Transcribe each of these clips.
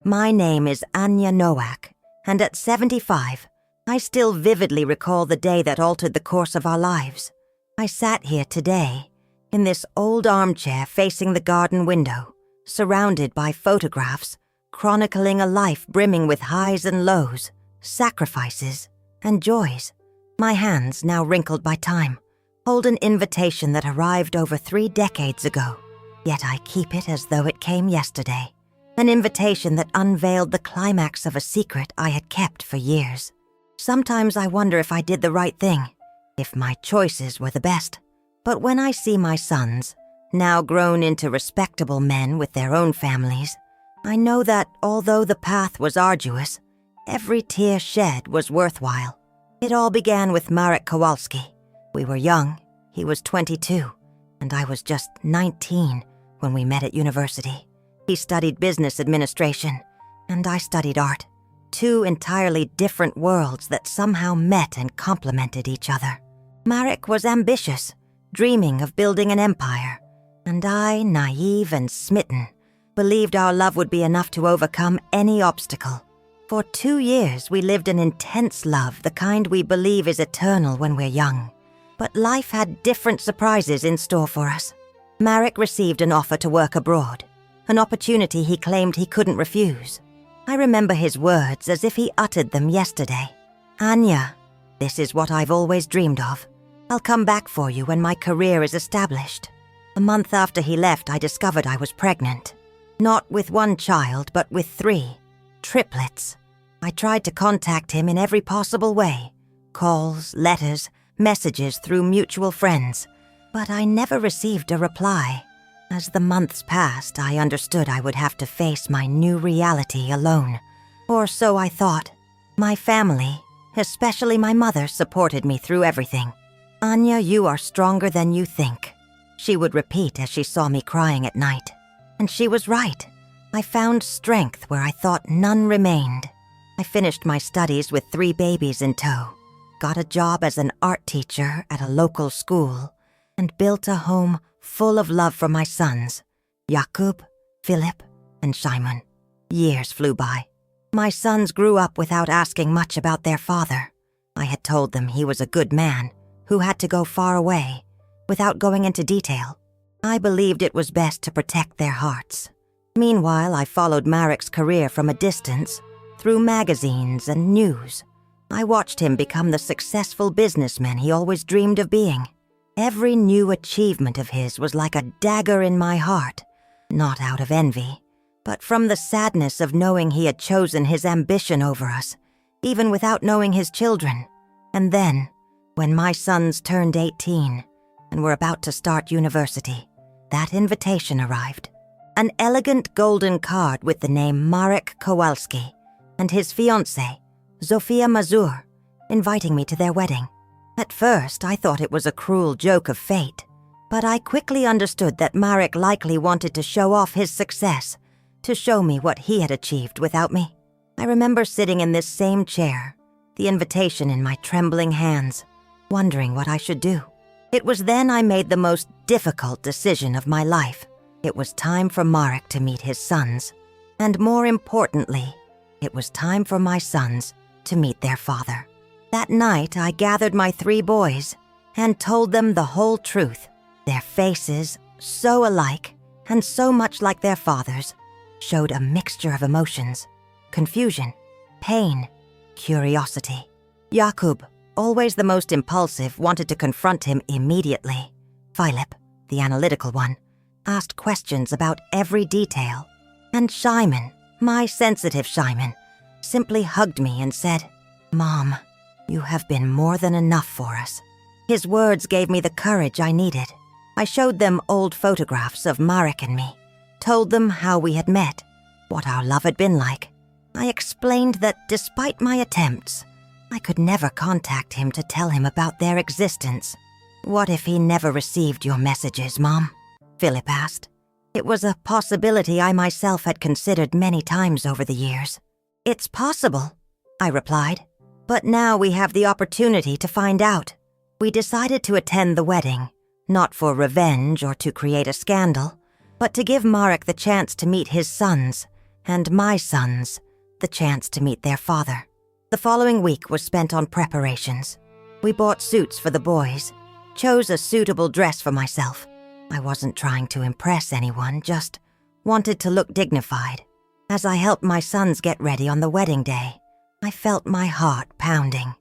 My name is Anya Nowak, and at 75, I still vividly recall the day that altered the course of our lives. I sat here today, in this old armchair facing the garden window, surrounded by photographs, chronicling a life brimming with highs and lows, sacrifices and joys. My hands, now wrinkled by time, hold an invitation that arrived over 3 decades ago, yet I keep it as though it came yesterday. An invitation that unveiled the climax of a secret I had kept for years. Sometimes I wonder if I did the right thing, if my choices were the best. But when I see my sons, now grown into respectable men with their own families, I know that although the path was arduous, every tear shed was worthwhile. It all began with Marek Kowalski. We were young, he was 22, and I was just 19 when we met at university. He studied business administration, and I studied art. 2 entirely different worlds that somehow met and complemented each other. Marek was ambitious, dreaming of building an empire, and I, naive and smitten, believed our love would be enough to overcome any obstacle. For 2 years, we lived an intense love, the kind we believe is eternal when we're young. But life had different surprises in store for us. Marek received an offer to work abroad, an opportunity he claimed he couldn't refuse. I remember his words as if he uttered them yesterday. "Anya, this is what I've always dreamed of. I'll come back for you when my career is established." A month after he left, I discovered I was pregnant. Not with 1 child, but with 3. Triplets. I tried to contact him in every possible way. Calls, letters, messages through mutual friends. But I never received a reply. As the months passed, I understood I would have to face my new reality alone. Or so I thought. My family, especially my mother, supported me through everything. "Anya, you are stronger than you think," she would repeat as she saw me crying at night. And she was right. I found strength where I thought none remained. I finished my studies with 3 babies in tow, got a job as an art teacher at a local school, and built a home full of love for my sons, Jakub, Philip, and Simon. Years flew by. My sons grew up without asking much about their father. I had told them he was a good man who had to go far away, without going into detail. I believed it was best to protect their hearts. Meanwhile, I followed Marek's career from a distance, through magazines and news. I watched him become the successful businessman he always dreamed of being. Every new achievement of his was like a dagger in my heart, not out of envy, but from the sadness of knowing he had chosen his ambition over us, even without knowing his children. And then, when my sons turned 18 and were about to start university, that invitation arrived. An elegant golden card with the name Marek Kowalski and his fiancée, Zofia Mazur, inviting me to their wedding. At first, I thought it was a cruel joke of fate, but I quickly understood that Marek likely wanted to show off his success, to show me what he had achieved without me. I remember sitting in this same chair, the invitation in my trembling hands, wondering what I should do. It was then I made the most difficult decision of my life. It was time for Marek to meet his sons, and more importantly, it was time for my sons to meet their father. That night, I gathered my 3 boys and told them the whole truth. Their faces, so alike and so much like their father's, showed a mixture of emotions: confusion, pain, curiosity. Jakub, always the most impulsive, wanted to confront him immediately. Philip, the analytical one, asked questions about every detail. And Simon, my sensitive Simon, simply hugged me and said, "Mom, you have been more than enough for us." His words gave me the courage I needed. I showed them old photographs of Marek and me, told them how we had met, what our love had been like. I explained that despite my attempts, I could never contact him to tell him about their existence. "What if he never received your messages, Mom?" Philip asked. It was a possibility I myself had considered many times over the years. "It's possible," I replied. "But now we have the opportunity to find out." We decided to attend the wedding, not for revenge or to create a scandal, but to give Marek the chance to meet his sons and my sons the chance to meet their father. The following week was spent on preparations. We bought suits for the boys, chose a suitable dress for myself. I wasn't trying to impress anyone, just wanted to look dignified. As I helped my sons get ready on the wedding day, I felt my heart pounding.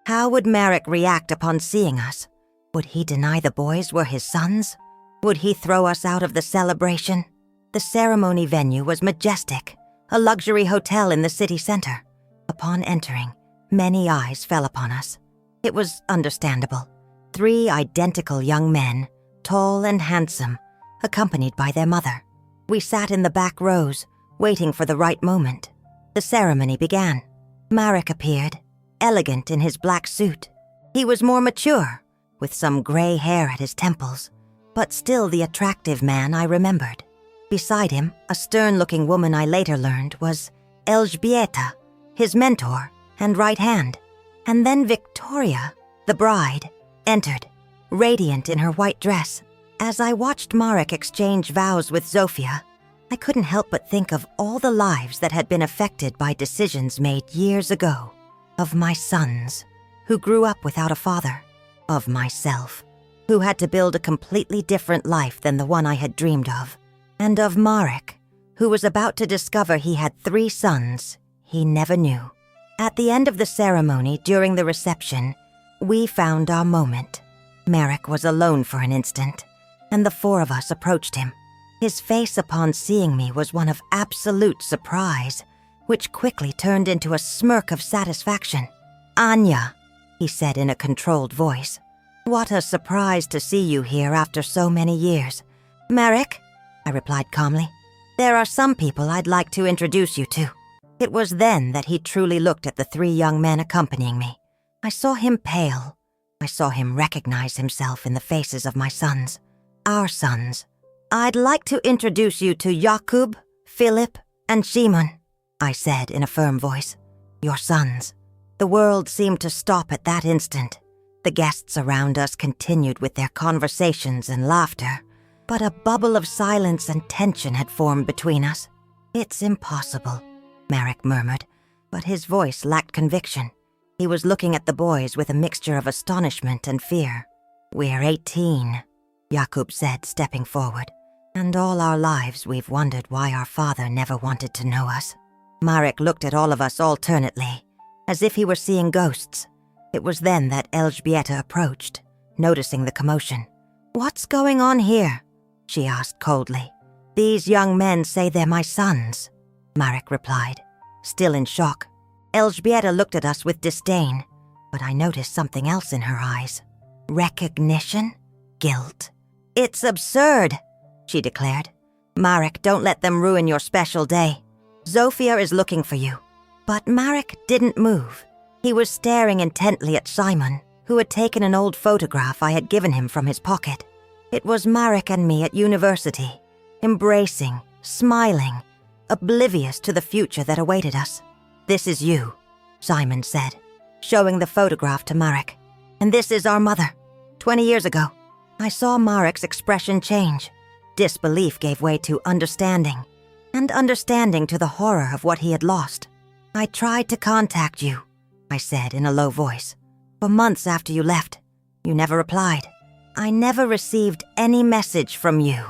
How would Marek react upon seeing us? Would he deny the boys were his sons? Would he throw us out of the celebration? The ceremony venue was majestic, a luxury hotel in the city center. Upon entering, many eyes fell upon us. It was understandable. 3 identical young men, tall and handsome, accompanied by their mother. We sat in the back rows, waiting for the right moment. The ceremony began. Marek appeared, elegant in his black suit. He was more mature, with some gray hair at his temples, but still the attractive man I remembered. Beside him, a stern-looking woman I later learned was Elżbieta, his mentor and right hand. And then Victoria, the bride, entered, radiant in her white dress. As I watched Marek exchange vows with Zofia, I couldn't help but think of all the lives that had been affected by decisions made years ago. Of my sons, who grew up without a father. Of myself, who had to build a completely different life than the one I had dreamed of. And of Marek, who was about to discover he had 3 sons he never knew. At the end of the ceremony, during the reception, we found our moment. Marek was alone for an instant, and the 4 of us approached him. His face upon seeing me was one of absolute surprise, which quickly turned into a smirk of satisfaction. "Anya," he said in a controlled voice. "What a surprise to see you here after so many years." "Marek," I replied calmly, "there are some people I'd like to introduce you to." It was then that he truly looked at the 3 young men accompanying me. I saw him pale. I saw him recognize himself in the faces of my sons. Our sons. "I'd like to introduce you to Jakub, Philip, and Szymon," I said in a firm voice. "Your sons." The world seemed to stop at that instant. The guests around us continued with their conversations and laughter, but a bubble of silence and tension had formed between us. "It's impossible," Marek murmured, but his voice lacked conviction. He was looking at the boys with a mixture of astonishment and fear. "We're 18, Jakub said, stepping forward. "And all our lives we've wondered why our father never wanted to know us." Marek looked at all of us alternately, as if he were seeing ghosts. It was then that Elżbieta approached, noticing the commotion. "What's going on here?" she asked coldly. "These young men say they're my sons," Marek replied, still in shock. Elżbieta looked at us with disdain, but I noticed something else in her eyes. Recognition? Guilt. "It's absurd," she declared. "Marek, don't let them ruin your special day. Zofia is looking for you." But Marek didn't move. He was staring intently at Szymon, who had taken an old photograph I had given him from his pocket. It was Marek and me at university, embracing, smiling, oblivious to the future that awaited us. "This is you," Szymon said, showing the photograph to Marek. "And this is our mother, 20 years ago." I saw Marek's expression change. Disbelief gave way to understanding, and understanding to the horror of what he had lost. "I tried to contact you," I said in a low voice. "For months after you left. You never replied." "I never received any message from you,"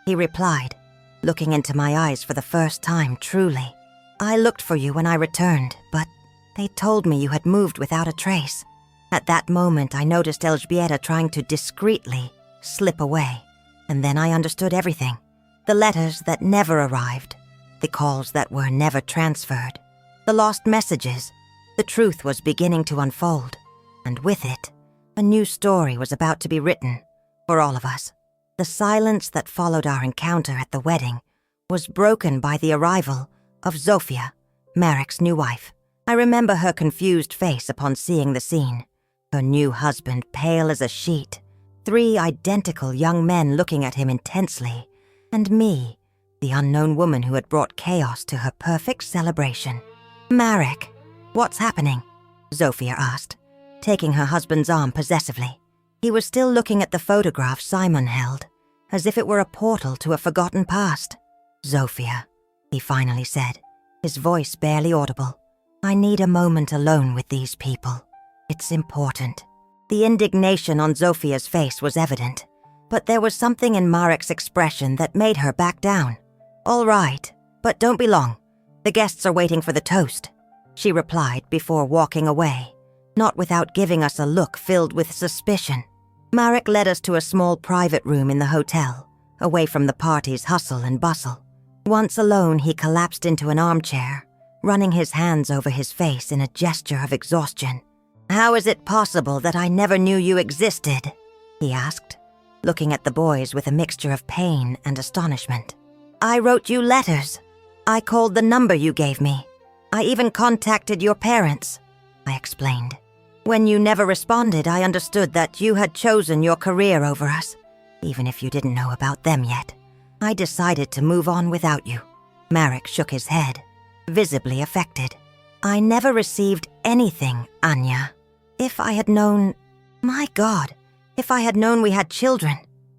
he replied, looking into my eyes for the first time truly. "I looked for you when I returned, but they told me you had moved without a trace." At that moment, I noticed Elżbieta trying to discreetly slip away, and then I understood everything. The letters that never arrived, the calls that were never transferred, the lost messages. The truth was beginning to unfold, and with it, a new story was about to be written for all of us. The silence that followed our encounter at the wedding was broken by the arrival of Zofia, Marek's new wife. I remember her confused face upon seeing the scene, her new husband pale as a sheet, 3 identical young men looking at him intensely, and me, the unknown woman who had brought chaos to her perfect celebration. "Marek, what's happening?" Zofia asked, taking her husband's arm possessively. He was still looking at the photograph Szymon held, as if it were a portal to a forgotten past. "Zofia," he finally said, his voice barely audible. "I need a moment alone with these people. It's important." The indignation on Zofia's face was evident, but there was something in Marek's expression that made her back down. "All right, but don't be long. The guests are waiting for the toast," she replied before walking away, not without giving us a look filled with suspicion. Marek led us to a small private room in the hotel, away from the party's hustle and bustle. Once alone, he collapsed into an armchair, running his hands over his face in a gesture of exhaustion. "How is it possible that I never knew you existed?" he asked, looking at the boys with a mixture of pain and astonishment. "I wrote you letters. I called the number you gave me. I even contacted your parents," I explained. "When you never responded, I understood that you had chosen your career over us, even if you didn't know about them yet. I decided to move on without you." Marek shook his head, visibly affected. "I never received anything, Anya. If I had known... My God, if I had known we had children."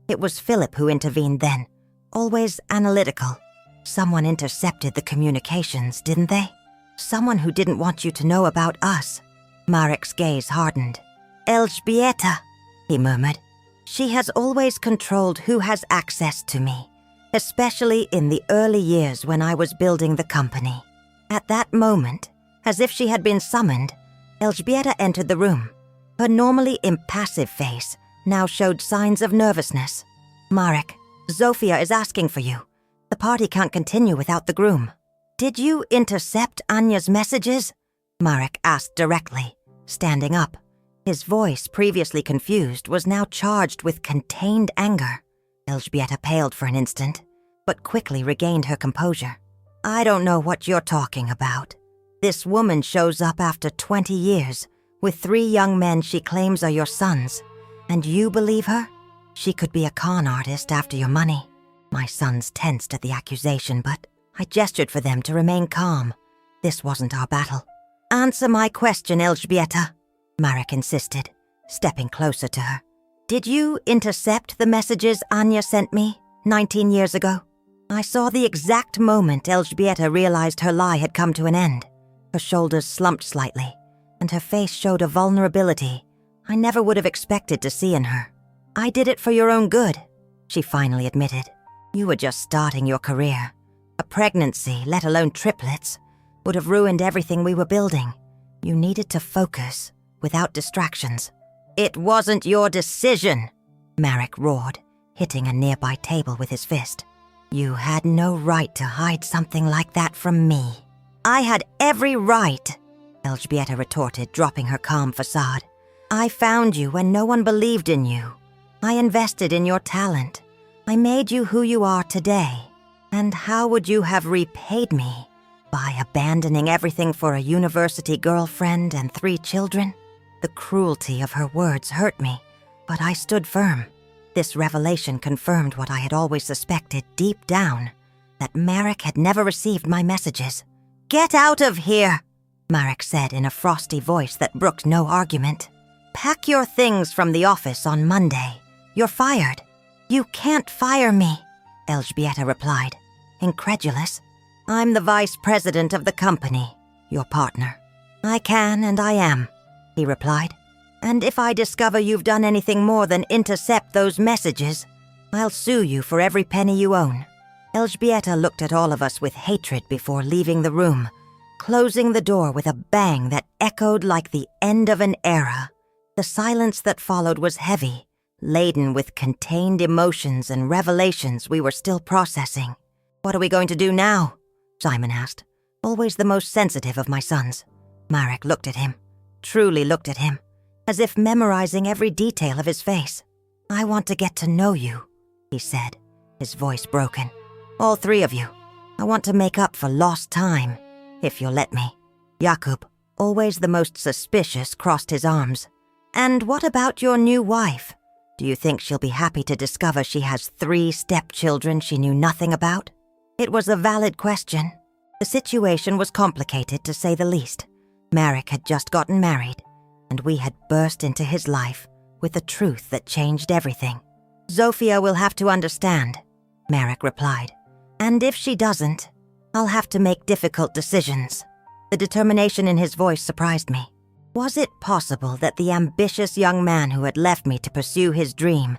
It was Philip who intervened then, always analytical. "Someone intercepted the communications, didn't they? Someone who didn't want you to know about us." Marek's gaze hardened. "Elżbieta," he murmured. "She has always controlled who has access to me, especially in the early years when I was building the company." At that moment, as if she had been summoned, Elżbieta entered the room. Her normally impassive face now showed signs of nervousness. "Marek, Zofia is asking for you. The party can't continue without the groom." "Did you intercept Anya's messages?" Marek asked directly, standing up. His voice, previously confused, was now charged with contained anger. Elżbieta paled for an instant, but quickly regained her composure. "I don't know what you're talking about. This woman shows up after 20 years with 3 young men she claims are your sons, and you believe her? She could be a con artist after your money." My sons tensed at the accusation, but I gestured for them to remain calm. This wasn't our battle. "Answer my question, Elżbieta," Marek insisted, stepping closer to her. "Did you intercept the messages Anya sent me 19 years ago?" I saw the exact moment Elżbieta realized her lie had come to an end. Her shoulders slumped slightly, and her face showed a vulnerability I never would have expected to see in her. "I did it for your own good," she finally admitted. "You were just starting your career. A pregnancy, let alone triplets, would have ruined everything we were building. You needed to focus, without distractions." "It wasn't your decision," Marek roared, hitting a nearby table with his fist. "You had no right to hide something like that from me." "I had every right," Elżbieta retorted, dropping her calm facade. "I found you when no one believed in you. I invested in your talent. I made you who you are today. And how would you have repaid me? By abandoning everything for a university girlfriend and 3 children?" The cruelty of her words hurt me, but I stood firm. This revelation confirmed what I had always suspected deep down, that Marek had never received my messages. "Get out of here," Marek said in a frosty voice that brooked no argument. "Pack your things from the office on Monday. You're fired." "You can't fire me," Elżbieta replied, incredulous. "I'm the vice president of the company, your partner." "I can and I am," he replied. "And if I discover you've done anything more than intercept those messages, I'll sue you for every penny you own." Elżbieta looked at all of us with hatred before leaving the room, closing the door with a bang that echoed like the end of an era. The silence that followed was heavy, laden with contained emotions and revelations we were still processing. "What are we going to do now?" Simon asked, always the most sensitive of my sons. Marek looked at him, truly looked at him, as if memorizing every detail of his face. "I want to get to know you," he said, his voice broken. "All 3 of you. I want to make up for lost time, if you'll let me." Jakub, always the most suspicious, crossed his arms. "And what about your new wife? Do you think she'll be happy to discover she has 3 stepchildren she knew nothing about?" It was a valid question. The situation was complicated, to say the least. Marek had just gotten married, and we had burst into his life with a truth that changed everything. "Zofia will have to understand," Marek replied. "And if she doesn't, I'll have to make difficult decisions." The determination in his voice surprised me. Was it possible that the ambitious young man who had left me to pursue his dream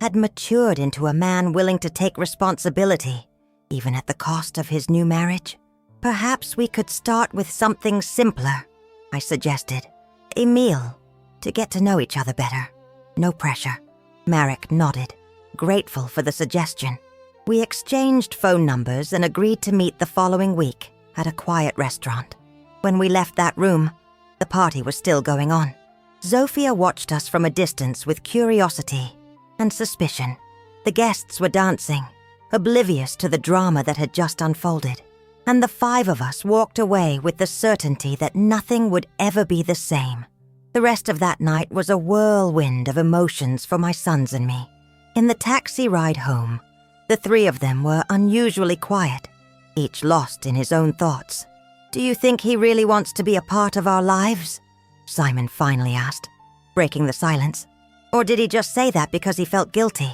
had matured into a man willing to take responsibility, even at the cost of his new marriage? "Perhaps we could start with something simpler," I suggested. "A meal, to get to know each other better. No pressure." Marek nodded, grateful for the suggestion. We exchanged phone numbers and agreed to meet the following week at a quiet restaurant. When we left that room, the party was still going on. Zofia watched us from a distance with curiosity and suspicion. The guests were dancing, oblivious to the drama that had just unfolded, and the five of us walked away with the certainty that nothing would ever be the same. The rest of that night was a whirlwind of emotions for my sons and me. In the taxi ride home, the three of them were unusually quiet, each lost in his own thoughts. "Do you think he really wants to be a part of our lives?" Simon finally asked, breaking the silence. "Or did he just say that because he felt guilty?"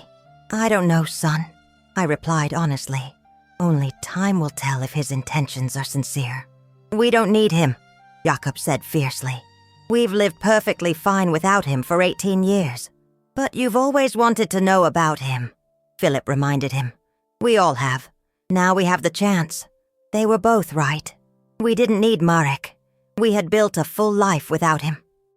"I don't know, son," I replied honestly. "Only time will tell if his intentions are sincere." "We don't need him," Jakob said fiercely. "We've lived perfectly fine without him for 18 years. "But you've always wanted to know about him," Philip reminded him. "We all have. Now we have the chance." They were both right. We didn't need Marek. We had built a full life without him.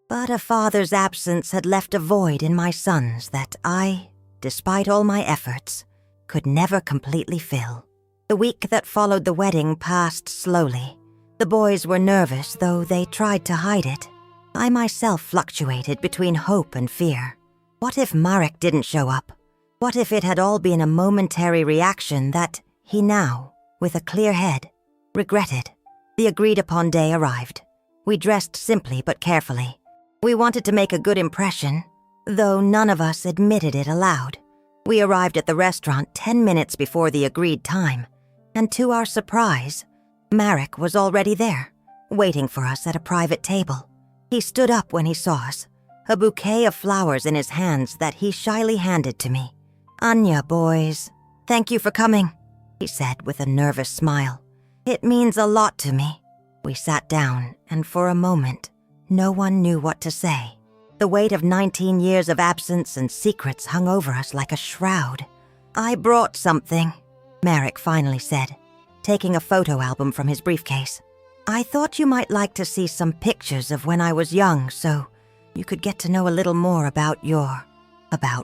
But a father's absence had left a void in my sons that I, despite all my efforts, could never completely fill. The week that followed the wedding passed slowly. The boys were nervous, though they tried to hide it. I myself fluctuated between hope and fear. What if Marek didn't show up? What if it had all been a momentary reaction that he now, with a clear head, regretted? The agreed-upon day arrived. We dressed simply but carefully. We wanted to make a good impression, though none of us admitted it aloud. We arrived at the restaurant 10 minutes before the agreed time, and to our surprise, Marek was already there, waiting for us at a private table. He stood up when he saw us, a bouquet of flowers in his hands that he shyly handed to me. "Anya, boys, thank you for coming," he said with a nervous smile. "It means a lot to me." We sat down, and for a moment, no one knew what to say. The weight of 19 years of absence and secrets hung over us like a shroud. "I brought something," Marek finally said, taking a photo album from his briefcase. "I thought you might like to see some pictures of when I was young, so you could get to know a little more about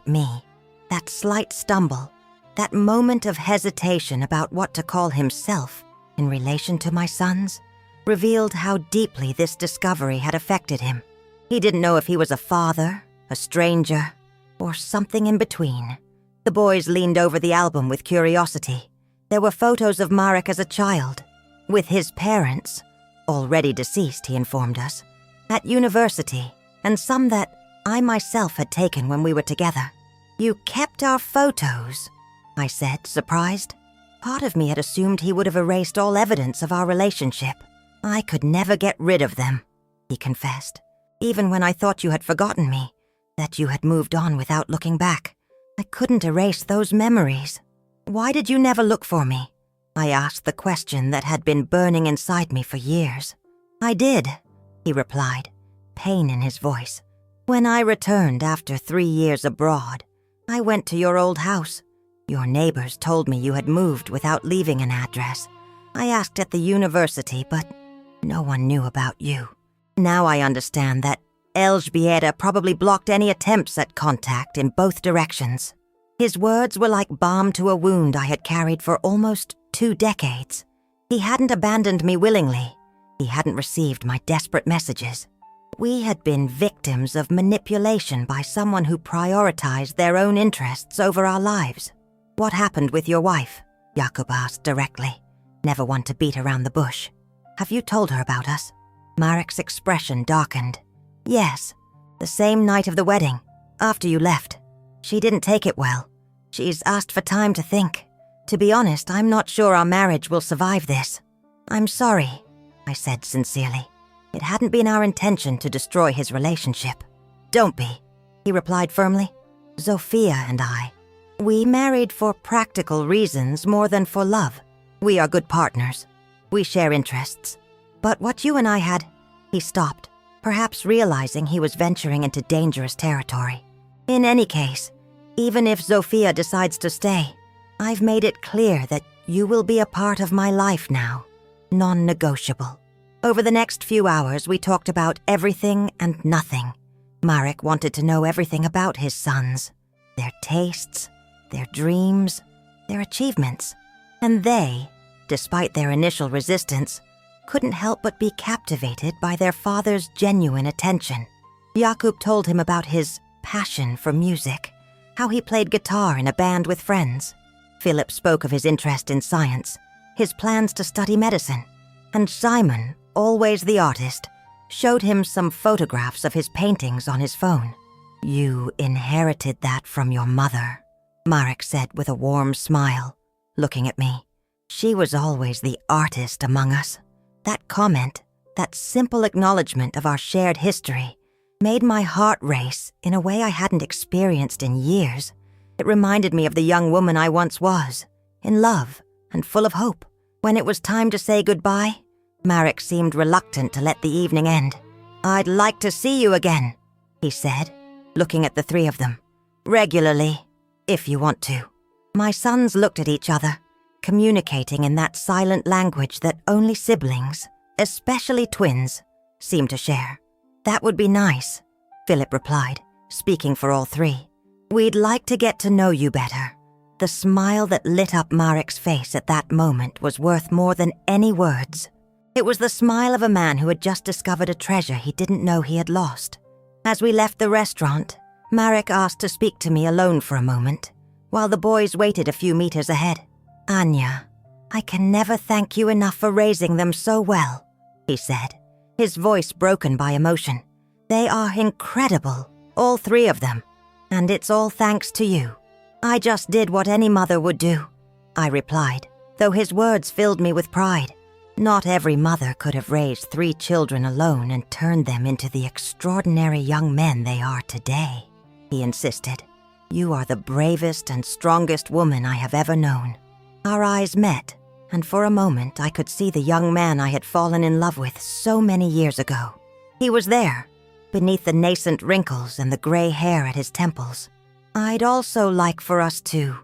me." That slight stumble, that moment of hesitation about what to call himself in relation to my sons, revealed how deeply this discovery had affected him. He didn't know if he was a father, a stranger, or something in between. The boys leaned over the album with curiosity. There were photos of Marek as a child, with his parents, already deceased, he informed us, at university, and some that I myself had taken when we were together. "You kept our photos?" I said, surprised. Part of me had assumed he would have erased all evidence of our relationship. "I could never get rid of them," he confessed. "Even when I thought you had forgotten me, that you had moved on without looking back, I couldn't erase those memories." "Why did you never look for me?" I asked the question that had been burning inside me for years. "I did," he replied, pain in his voice. "When I returned after 3 years abroad, I went to your old house. Your neighbors told me you had moved without leaving an address. I asked at the university, but no one knew about you. Now I understand that Elżbieta probably blocked any attempts at contact in both directions." His words were like balm to a wound I had carried for almost 2 decades. He hadn't abandoned me willingly. He hadn't received my desperate messages. We had been victims of manipulation by someone who prioritized their own interests over our lives. "What happened with your wife?" Jakob asked directly, never one to beat around the bush. "Have you told her about us?" Marek's expression darkened. "Yes, the same night of the wedding, after you left. She didn't take it well. She's asked for time to think. To be honest, I'm not sure our marriage will survive this." "I'm sorry," I said sincerely. It hadn't been our intention to destroy his relationship. "Don't be," he replied firmly. "Zofia and we married for practical reasons more than for love. We are good partners. We share interests. But what you and I had..." He stopped, perhaps realizing he was venturing into dangerous territory. "In any case, even if Zofia decides to stay, I've made it clear that you will be a part of my life now, non-negotiable." Over the next few hours, we talked about everything and nothing. Marek wanted to know everything about his sons, their tastes, their dreams, their achievements. And they, despite their initial resistance, couldn't help but be captivated by their father's genuine attention. Jakub told him about his passion for music, how he played guitar in a band with friends. Philip spoke of his interest in science, his plans to study medicine, and Simon, always the artist, showed him some photographs of his paintings on his phone. "You inherited that from your mother," Marek said with a warm smile, looking at me. "She was always the artist among us." That comment, that simple acknowledgement of our shared history, made my heart race in a way I hadn't experienced in years. It reminded me of the young woman I once was, in love and full of hope. When it was time to say goodbye, Marek seemed reluctant to let the evening end. "I'd like to see you again," he said, looking at the three of them. "Regularly, if you want to." My sons looked at each other, communicating in that silent language that only siblings, especially twins, seem to share. "That would be nice," Philip replied, speaking for all three. "We'd like to get to know you better." The smile that lit up Marek's face at that moment was worth more than any words. It was the smile of a man who had just discovered a treasure he didn't know he had lost. As we left the restaurant, Marek asked to speak to me alone for a moment, while the boys waited a few meters ahead. "Anya, I can never thank you enough for raising them so well," he said, his voice broken by emotion. "They are incredible, all three of them, and it's all thanks to you." "I just did what any mother would do," I replied, though his words filled me with pride. Not every mother could have raised 3 children alone and turned them into the extraordinary young men they are today, he insisted. "You are the bravest and strongest woman I have ever known." Our eyes met, and for a moment I could see the young man I had fallen in love with so many years ago. He was there, beneath the nascent wrinkles and the gray hair at his temples. "I'd also like for us to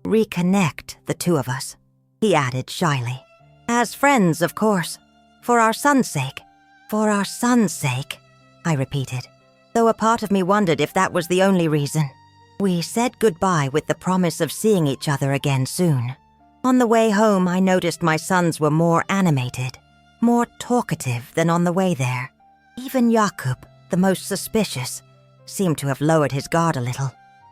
reconnect, the two of us," he added shyly. "As friends, of course. For our son's sake." "For our son's sake," I repeated, though a part of me wondered if that was the only reason. We said goodbye with the promise of seeing each other again soon. On the way home, I noticed my sons were more animated, more talkative than on the way there. Even Jakub, the most suspicious, seemed to have lowered his guard a little.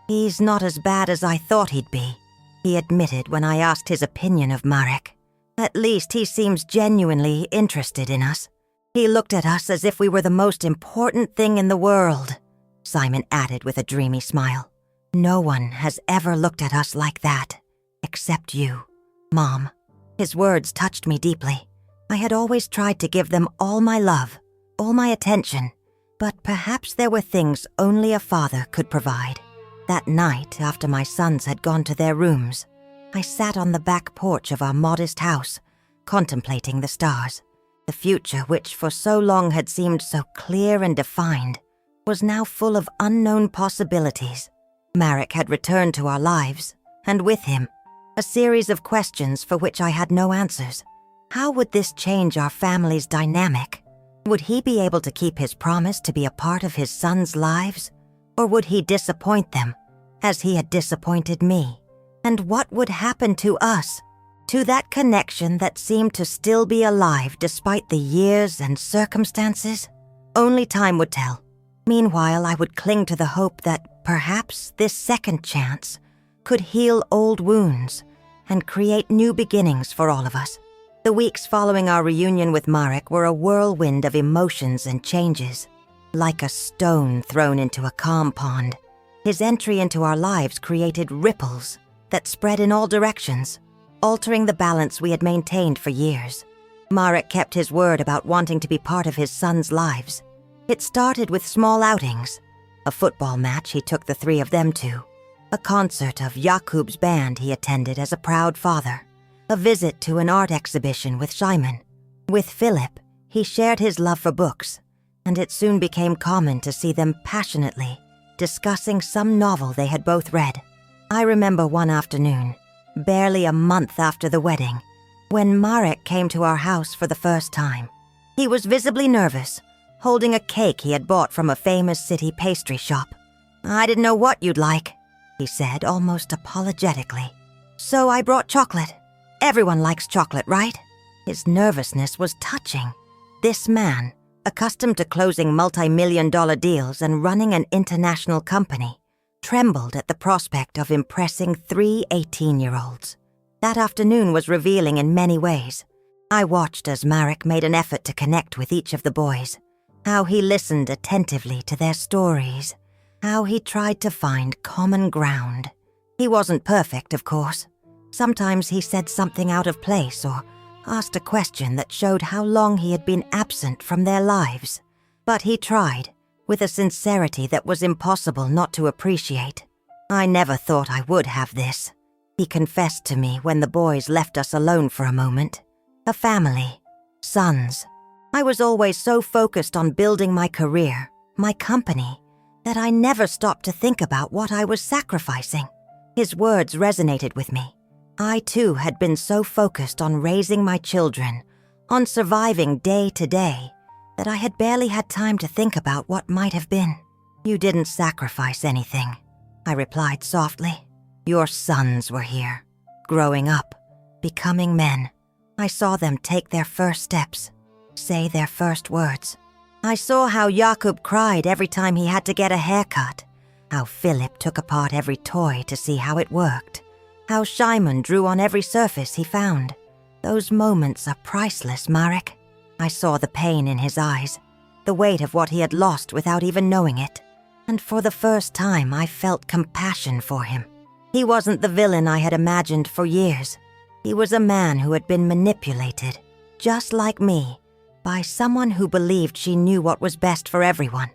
"He's not as bad as I thought he'd be," he admitted when I asked his opinion of Marek. "At least he seems genuinely interested in us." "He looked at us as if we were the most important thing in the world," Simon added with a dreamy smile. "No one has ever looked at us like that, except you, Mom." His words touched me deeply. I had always tried to give them all my love, all my attention, but perhaps there were things only a father could provide. That night, after my sons had gone to their rooms, I sat on the back porch of our modest house, contemplating the stars. The future, which for so long had seemed so clear and defined, was now full of unknown possibilities. Marek had returned to our lives, and with him, a series of questions for which I had no answers. How would this change our family's dynamic? Would he be able to keep his promise to be a part of his sons' lives? Or would he disappoint them, as he had disappointed me? And what would happen to us, to that connection that seemed to still be alive despite the years and circumstances? Only time would tell. Meanwhile, I would cling to the hope that perhaps this second chance could heal old wounds and create new beginnings for all of us. The weeks following our reunion with Marek were a whirlwind of emotions and changes. Like a stone thrown into a calm pond, his entry into our lives created ripples that spread in all directions, altering the balance we had maintained for years. Marek kept his word about wanting to be part of his sons' lives. It started with small outings, a football match he took the 3 of them to, a concert of Jakub's band he attended as a proud father, a visit to an art exhibition with Simon, With Philip, he shared his love for books, and it soon became common to see them passionately discussing some novel they had both read. I remember one afternoon, barely a month after the wedding, when Marek came to our house for the first time. He was visibly nervous, holding a cake he had bought from a famous city pastry shop. "I didn't know what you'd like," he said almost apologetically. "So I brought chocolate. Everyone likes chocolate, right?" His nervousness was touching. This man, accustomed to closing multi-million-dollar deals and running an international company, trembled at the prospect of impressing 3 18-year-olds. That afternoon was revealing in many ways. I watched as Marek made an effort to connect with each of the boys, how he listened attentively to their stories, how he tried to find common ground. He wasn't perfect, of course. Sometimes he said something out of place or asked a question that showed how long he had been absent from their lives. But he tried, with a sincerity that was impossible not to appreciate. "I never thought I would have this," he confessed to me when the boys left us alone for a moment. "A family, sons. I was always so focused on building my career, my company, that I never stopped to think about what I was sacrificing." His words resonated with me. I too had been so focused on raising my children, on surviving day to day, that I had barely had time to think about what might have been. "You didn't sacrifice anything," I replied softly. "Your sons were here, growing up, becoming men. I saw them take their first steps, say their first words. I saw how Jakub cried every time he had to get a haircut, how Philip took apart every toy to see how it worked, how Shimon drew on every surface he found. Those moments are priceless, Marek." I saw the pain in his eyes, the weight of what he had lost without even knowing it, and for the first time I felt compassion for him. He wasn't the villain I had imagined for years. He was a man who had been manipulated, just like me, by someone who believed she knew what was best for everyone.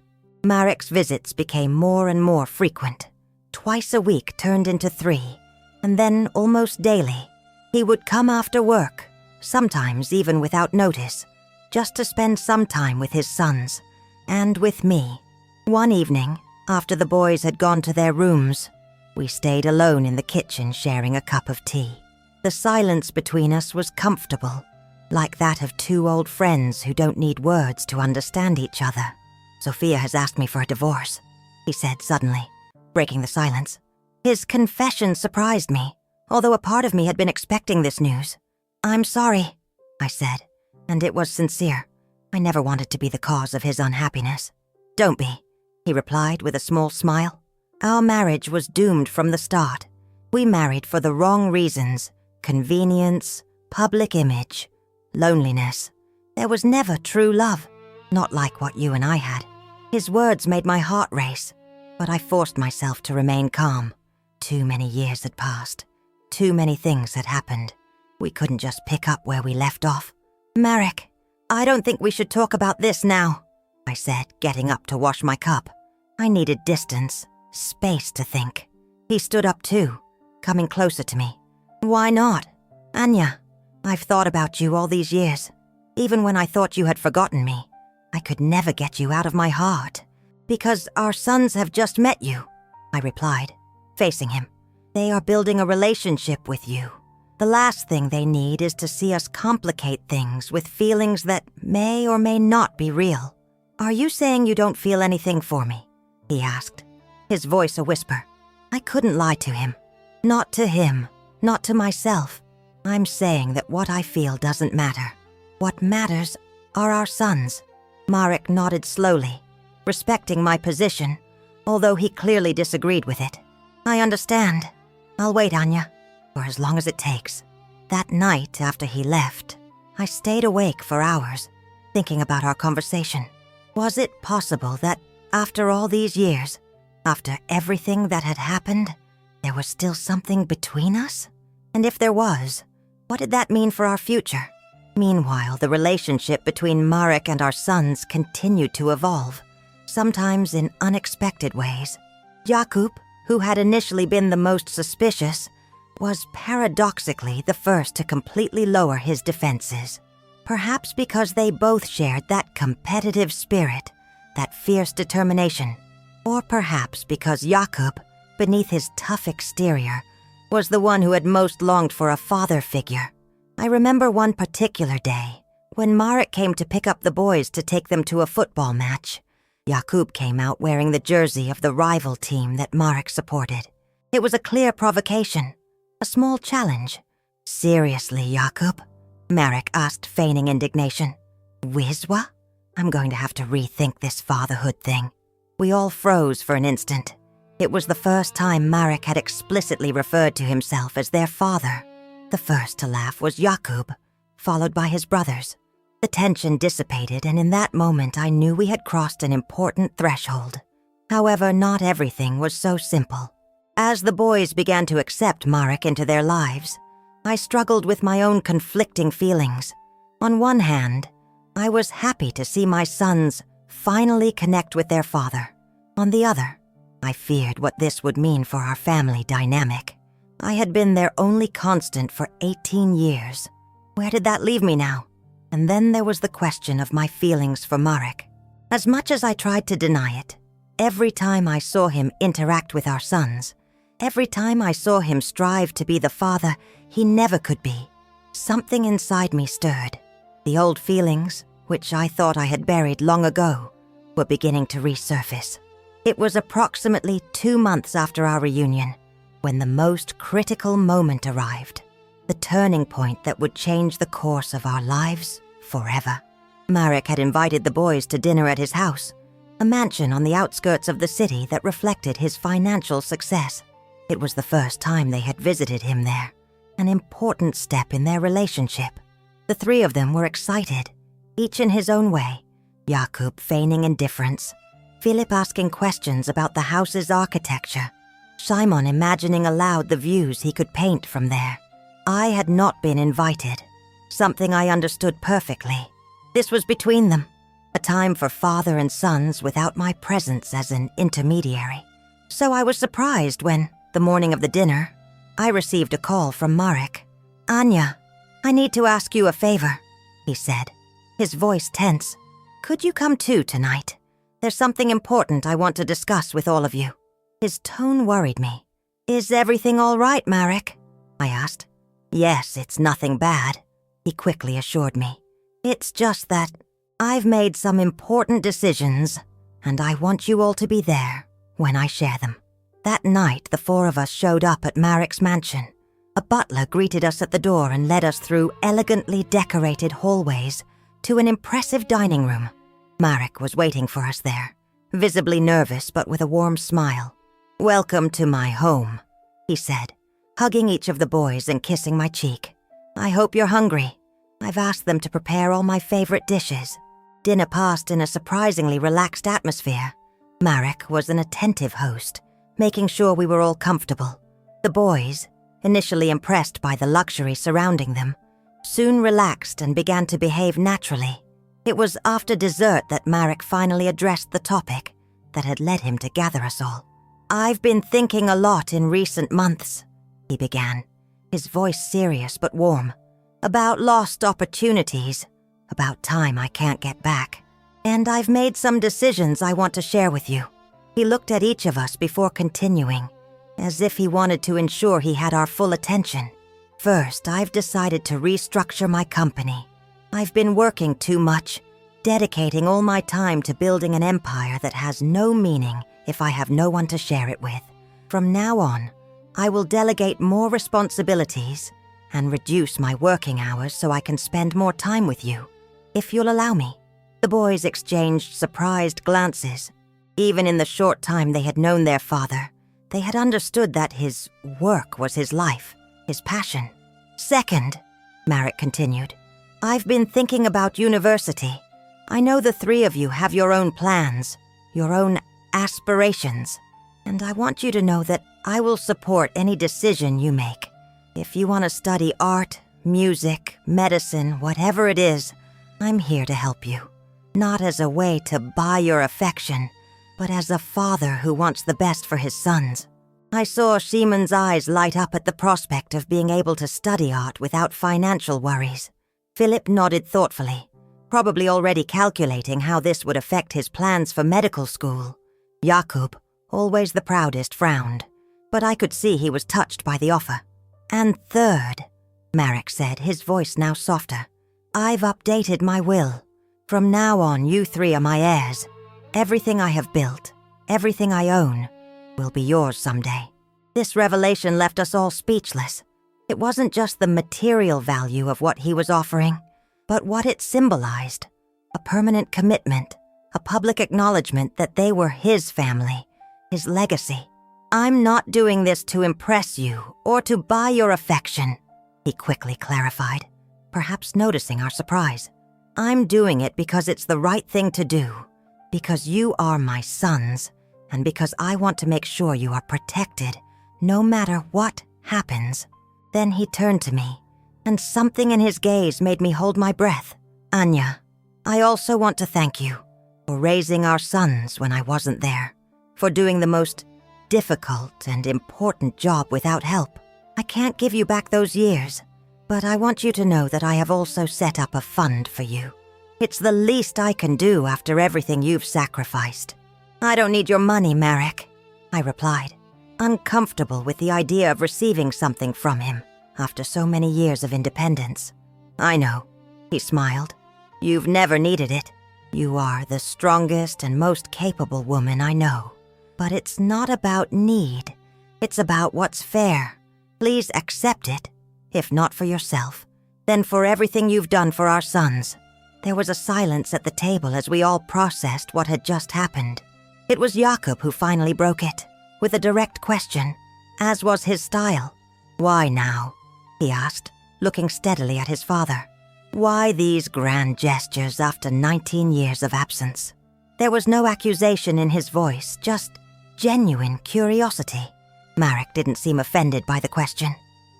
Marek's visits became more and more frequent. Twice a week turned into 3, and then almost daily. He would come after work, sometimes even without notice, just to spend some time with his sons, and with me. One evening, after the boys had gone to their rooms, we stayed alone in the kitchen sharing a cup of tea. The silence between us was comfortable, like that of 2 old friends who don't need words to understand each other. "Sophia has asked me for a divorce," he said suddenly, breaking the silence. His confession surprised me, although a part of me had been expecting this news. "I'm sorry," I said, and it was sincere. I never wanted to be the cause of his unhappiness. "Don't be," he replied with a small smile. Our marriage was doomed from the start. We married for the wrong reasons: convenience, public image, loneliness. There was never true love, not like what you and I had. His words made my heart race, but I forced myself to remain calm. Too many years had passed. Too many things had happened. We couldn't just pick up where we left off. "Marek, I don't think we should talk about this now," I said, getting up to wash my cup. I needed distance, space to think. He stood up too, coming closer to me. "Why not? Anya, I've thought about you all these years. Even when I thought you had forgotten me, I could never get you out of my heart. Because our sons have just met you," I replied, facing him. "They are building a relationship with you. The last thing they need is to see us complicate things with feelings that may or may not be real." "Are you saying you don't feel anything for me?" he asked, his voice a whisper. I couldn't lie to him. Not to him, not to myself. I'm saying that what I feel doesn't matter. What matters are our sons. Marek nodded slowly, respecting my position, although he clearly disagreed with it. "I understand. I'll wait, Anya, for as long as it takes." That night after he left, I stayed awake for hours, thinking about our conversation. Was it possible that, after all these years, after everything that had happened, there was still something between us? And if there was, what did that mean for our future? Meanwhile, the relationship between Marek and our sons continued to evolve, sometimes in unexpected ways. Jakub, who had initially been the most suspicious, was paradoxically the first to completely lower his defenses. Perhaps because they both shared that competitive spirit, that fierce determination. Or perhaps because Jakob, beneath his tough exterior, was the one who had most longed for a father figure. I remember one particular day, when Marek came to pick up the boys to take them to a football match. Jakob came out wearing the jersey of the rival team that Marek supported. It was a clear provocation, a small challenge. "Seriously, Jakob?" Marek asked, feigning indignation. "Wiswa? I'm going to have to rethink this fatherhood thing." We all froze for an instant. It was the first time Marek had explicitly referred to himself as their father. The first to laugh was Jakob, followed by his brothers. The tension dissipated, and in that moment I knew we had crossed an important threshold. However, not everything was so simple. As the boys began to accept Marek into their lives, I struggled with my own conflicting feelings. On one hand, I was happy to see my sons finally connect with their father. On the other, I feared what this would mean for our family dynamic. I had been their only constant for 18 years. Where did that leave me now? And then there was the question of my feelings for Marek. As much as I tried to deny it, every time I saw him interact with our sons, every time I saw him strive to be the father he never could be, something inside me stirred. The old feelings, which I thought I had buried long ago, were beginning to resurface. It was approximately 2 months after our reunion when the most critical moment arrived, the turning point that would change the course of our lives forever. Marek had invited the boys to dinner at his house, a mansion on the outskirts of the city that reflected his financial success. It was the first time they had visited him there, an important step in their relationship. The three of them were excited, each in his own way, Jakob feigning indifference, Philip asking questions about the house's architecture, Simon imagining aloud the views he could paint from there. I had not been invited, something I understood perfectly. This was between them, a time for father and sons without my presence as an intermediary. So I was surprised when, the morning of the dinner, I received a call from Marek. "Anya, I need to ask you a favor," he said, his voice tense. "Could you come too tonight? There's something important I want to discuss with all of you." His tone worried me. "Is everything all right, Marek?" I asked. "Yes, it's nothing bad," he quickly assured me. "It's just that I've made some important decisions, and I want you all to be there when I share them." That night, the four of us showed up at Marek's mansion. A butler greeted us at the door and led us through elegantly decorated hallways to an impressive dining room. Marek was waiting for us there, visibly nervous but with a warm smile. "Welcome to my home," he said, hugging each of the boys and kissing my cheek. "I hope you're hungry. I've asked them to prepare all my favorite dishes." Dinner passed in a surprisingly relaxed atmosphere. Marek was an attentive host, making sure we were all comfortable. The boys, initially impressed by the luxury surrounding them, soon relaxed and began to behave naturally. It was after dessert that Marek finally addressed the topic that had led him to gather us all. "I've been thinking a lot in recent months," he began, his voice serious but warm, "about lost opportunities, about time I can't get back. And I've made some decisions I want to share with you." He looked at each of us before continuing, as if he wanted to ensure he had our full attention. "First, I've decided to restructure my company. I've been working too much, dedicating all my time to building an empire that has no meaning if I have no one to share it with. From now on, I will delegate more responsibilities and reduce my working hours so I can spend more time with you, if you'll allow me." The boys exchanged surprised glances. Even in the short time they had known their father, they had understood that his work was his life, his passion. "Second," Marek continued, "I've been thinking about university. I know the three of you have your own plans, your own aspirations, and I want you to know that I will support any decision you make. If you want to study art, music, medicine, whatever it is, I'm here to help you. Not as a way to buy your affection, but as a father who wants the best for his sons." I saw Simon's eyes light up at the prospect of being able to study art without financial worries. Philip nodded thoughtfully, probably already calculating how this would affect his plans for medical school. Jakub, always the proudest, frowned, but I could see he was touched by the offer. And third, Marek said, his voice now softer, I've updated my will. From now on, you three are my heirs. Everything I have built, everything I own, will be yours someday. This revelation left us all speechless. It wasn't just the material value of what he was offering, but what it symbolized. A permanent commitment, a public acknowledgement that they were his family, his legacy. I'm not doing this to impress you or to buy your affection, he quickly clarified, perhaps noticing our surprise. I'm doing it because it's the right thing to do, because you are my sons, and because I want to make sure you are protected, no matter what happens. Then he turned to me, and something in his gaze made me hold my breath. Anya, I also want to thank you for raising our sons when I wasn't there, for doing the most difficult and important job without help. I can't give you back those years, but I want you to know that I have also set up a fund for you. It's the least I can do after everything you've sacrificed. I don't need your money, Marek, I replied, uncomfortable with the idea of receiving something from him after so many years of independence. I know, he smiled. You've never needed it. You are the strongest and most capable woman I know. But it's not about need. It's about what's fair. Please accept it, if not for yourself, then for everything you've done for our sons. There was a silence at the table as we all processed what had just happened. It was Jakub who finally broke it, with a direct question, as was his style. Why now? He asked, looking steadily at his father. Why these grand gestures after 19 years of absence? There was no accusation in his voice, just genuine curiosity. Marek didn't seem offended by the question.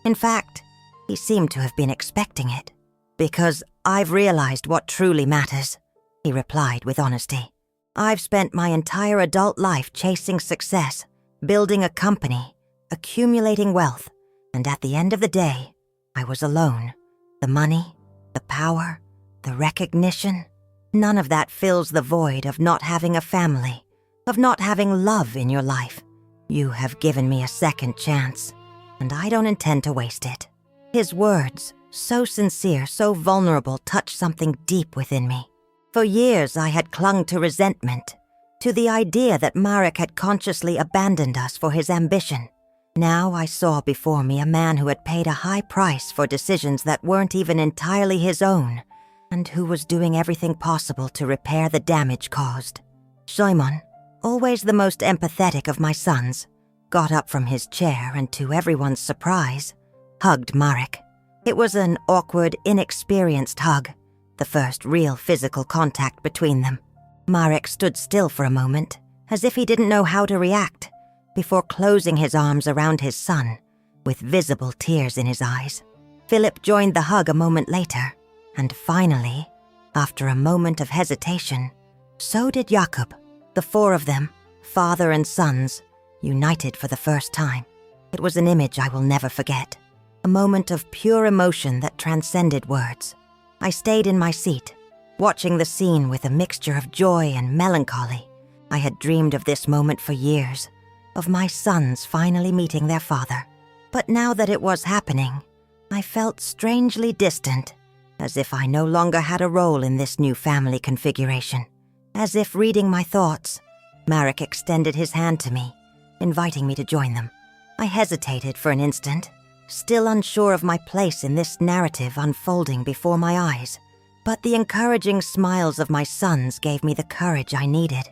In fact, he seemed to have been expecting it. Because I've realized what truly matters, he replied with honesty. I've spent my entire adult life chasing success, building a company, accumulating wealth, and at the end of the day, I was alone. The money, the power, the recognition, none of that fills the void of not having a family, of not having love in your life. You have given me a second chance, and I don't intend to waste it. His words, so sincere, so vulnerable, touched something deep within me. For years I had clung to resentment, to the idea that Marek had consciously abandoned us for his ambition. Now I saw before me a man who had paid a high price for decisions that weren't even entirely his own, and who was doing everything possible to repair the damage caused. Szymon, always the most empathetic of my sons, got up from his chair and, to everyone's surprise, hugged Marek. It was an awkward, inexperienced hug, the first real physical contact between them. Marek stood still for a moment, as if he didn't know how to react, before closing his arms around his son, with visible tears in his eyes. Philip joined the hug a moment later, and finally, after a moment of hesitation, so did Jakub. The four of them, father and sons, united for the first time. It was an image I will never forget, a moment of pure emotion that transcended words. I stayed in my seat, watching the scene with a mixture of joy and melancholy. I had dreamed of this moment for years, of my sons finally meeting their father. But now that it was happening, I felt strangely distant, as if I no longer had a role in this new family configuration. As if reading my thoughts, Marek extended his hand to me, inviting me to join them. I hesitated for an instant, still unsure of my place in this narrative unfolding before my eyes. But the encouraging smiles of my sons gave me the courage I needed.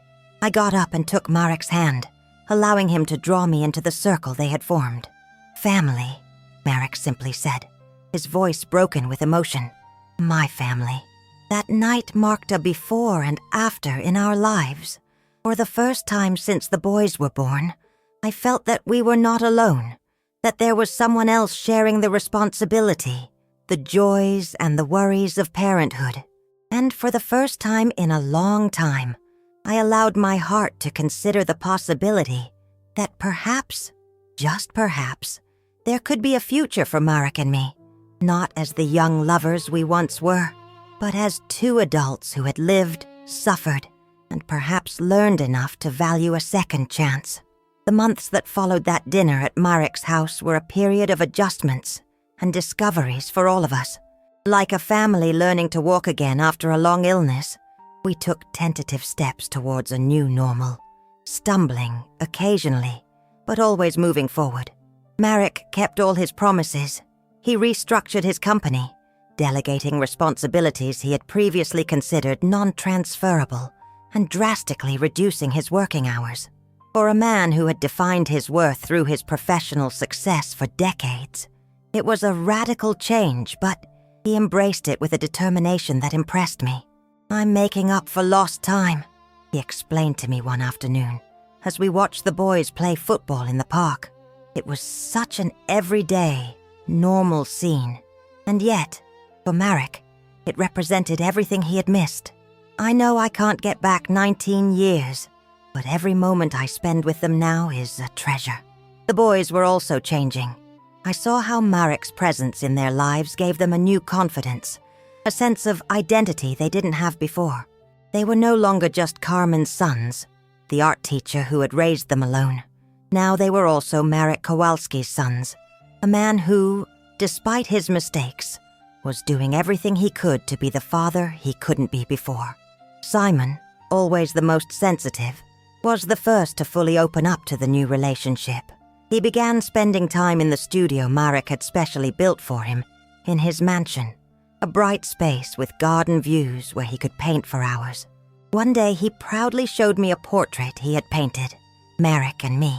I got up and took Marek's hand, allowing him to draw me into the circle they had formed. Family, Marek simply said, his voice broken with emotion. My family. That night marked a before and after in our lives. For the first time since the boys were born, I felt that we were not alone, that there was someone else sharing the responsibility, the joys and the worries of parenthood. And for the first time in a long time, I allowed my heart to consider the possibility that perhaps, just perhaps, there could be a future for Marek and me. not as the young lovers we once were, but as two adults who had lived, suffered, and perhaps learned enough to value a second chance. The months that followed that dinner at Marek's house were a period of adjustments and discoveries for all of us. Like a family learning to walk again after a long illness, we took tentative steps towards a new normal, stumbling occasionally, but always moving forward. Marek kept all his promises. He restructured his company, delegating responsibilities he had previously considered non-transferable and drastically reducing his working hours. For a man who had defined his worth through his professional success for decades, it was a radical change, but he embraced it with a determination that impressed me. "I'm making up for lost time," he explained to me one afternoon as we watched the boys play football in the park. It was such an everyday, normal scene, and yet, for Marek, it represented everything he had missed. I know I can't get back 19 years, but every moment I spend with them now is a treasure. The boys were also changing. I saw how Marek's presence in their lives gave them a new confidence, a sense of identity they didn't have before. They were no longer just Carmen's sons, the art teacher who had raised them alone. Now they were also Marek Kowalski's sons, a man who, despite his mistakes, was doing everything he could to be the father he couldn't be before. Simon, always the most sensitive, was the first to fully open up to the new relationship. He began spending time in the studio Marek had specially built for him in his mansion, a bright space with garden views where he could paint for hours. One day he proudly showed me a portrait he had painted, Marek and me,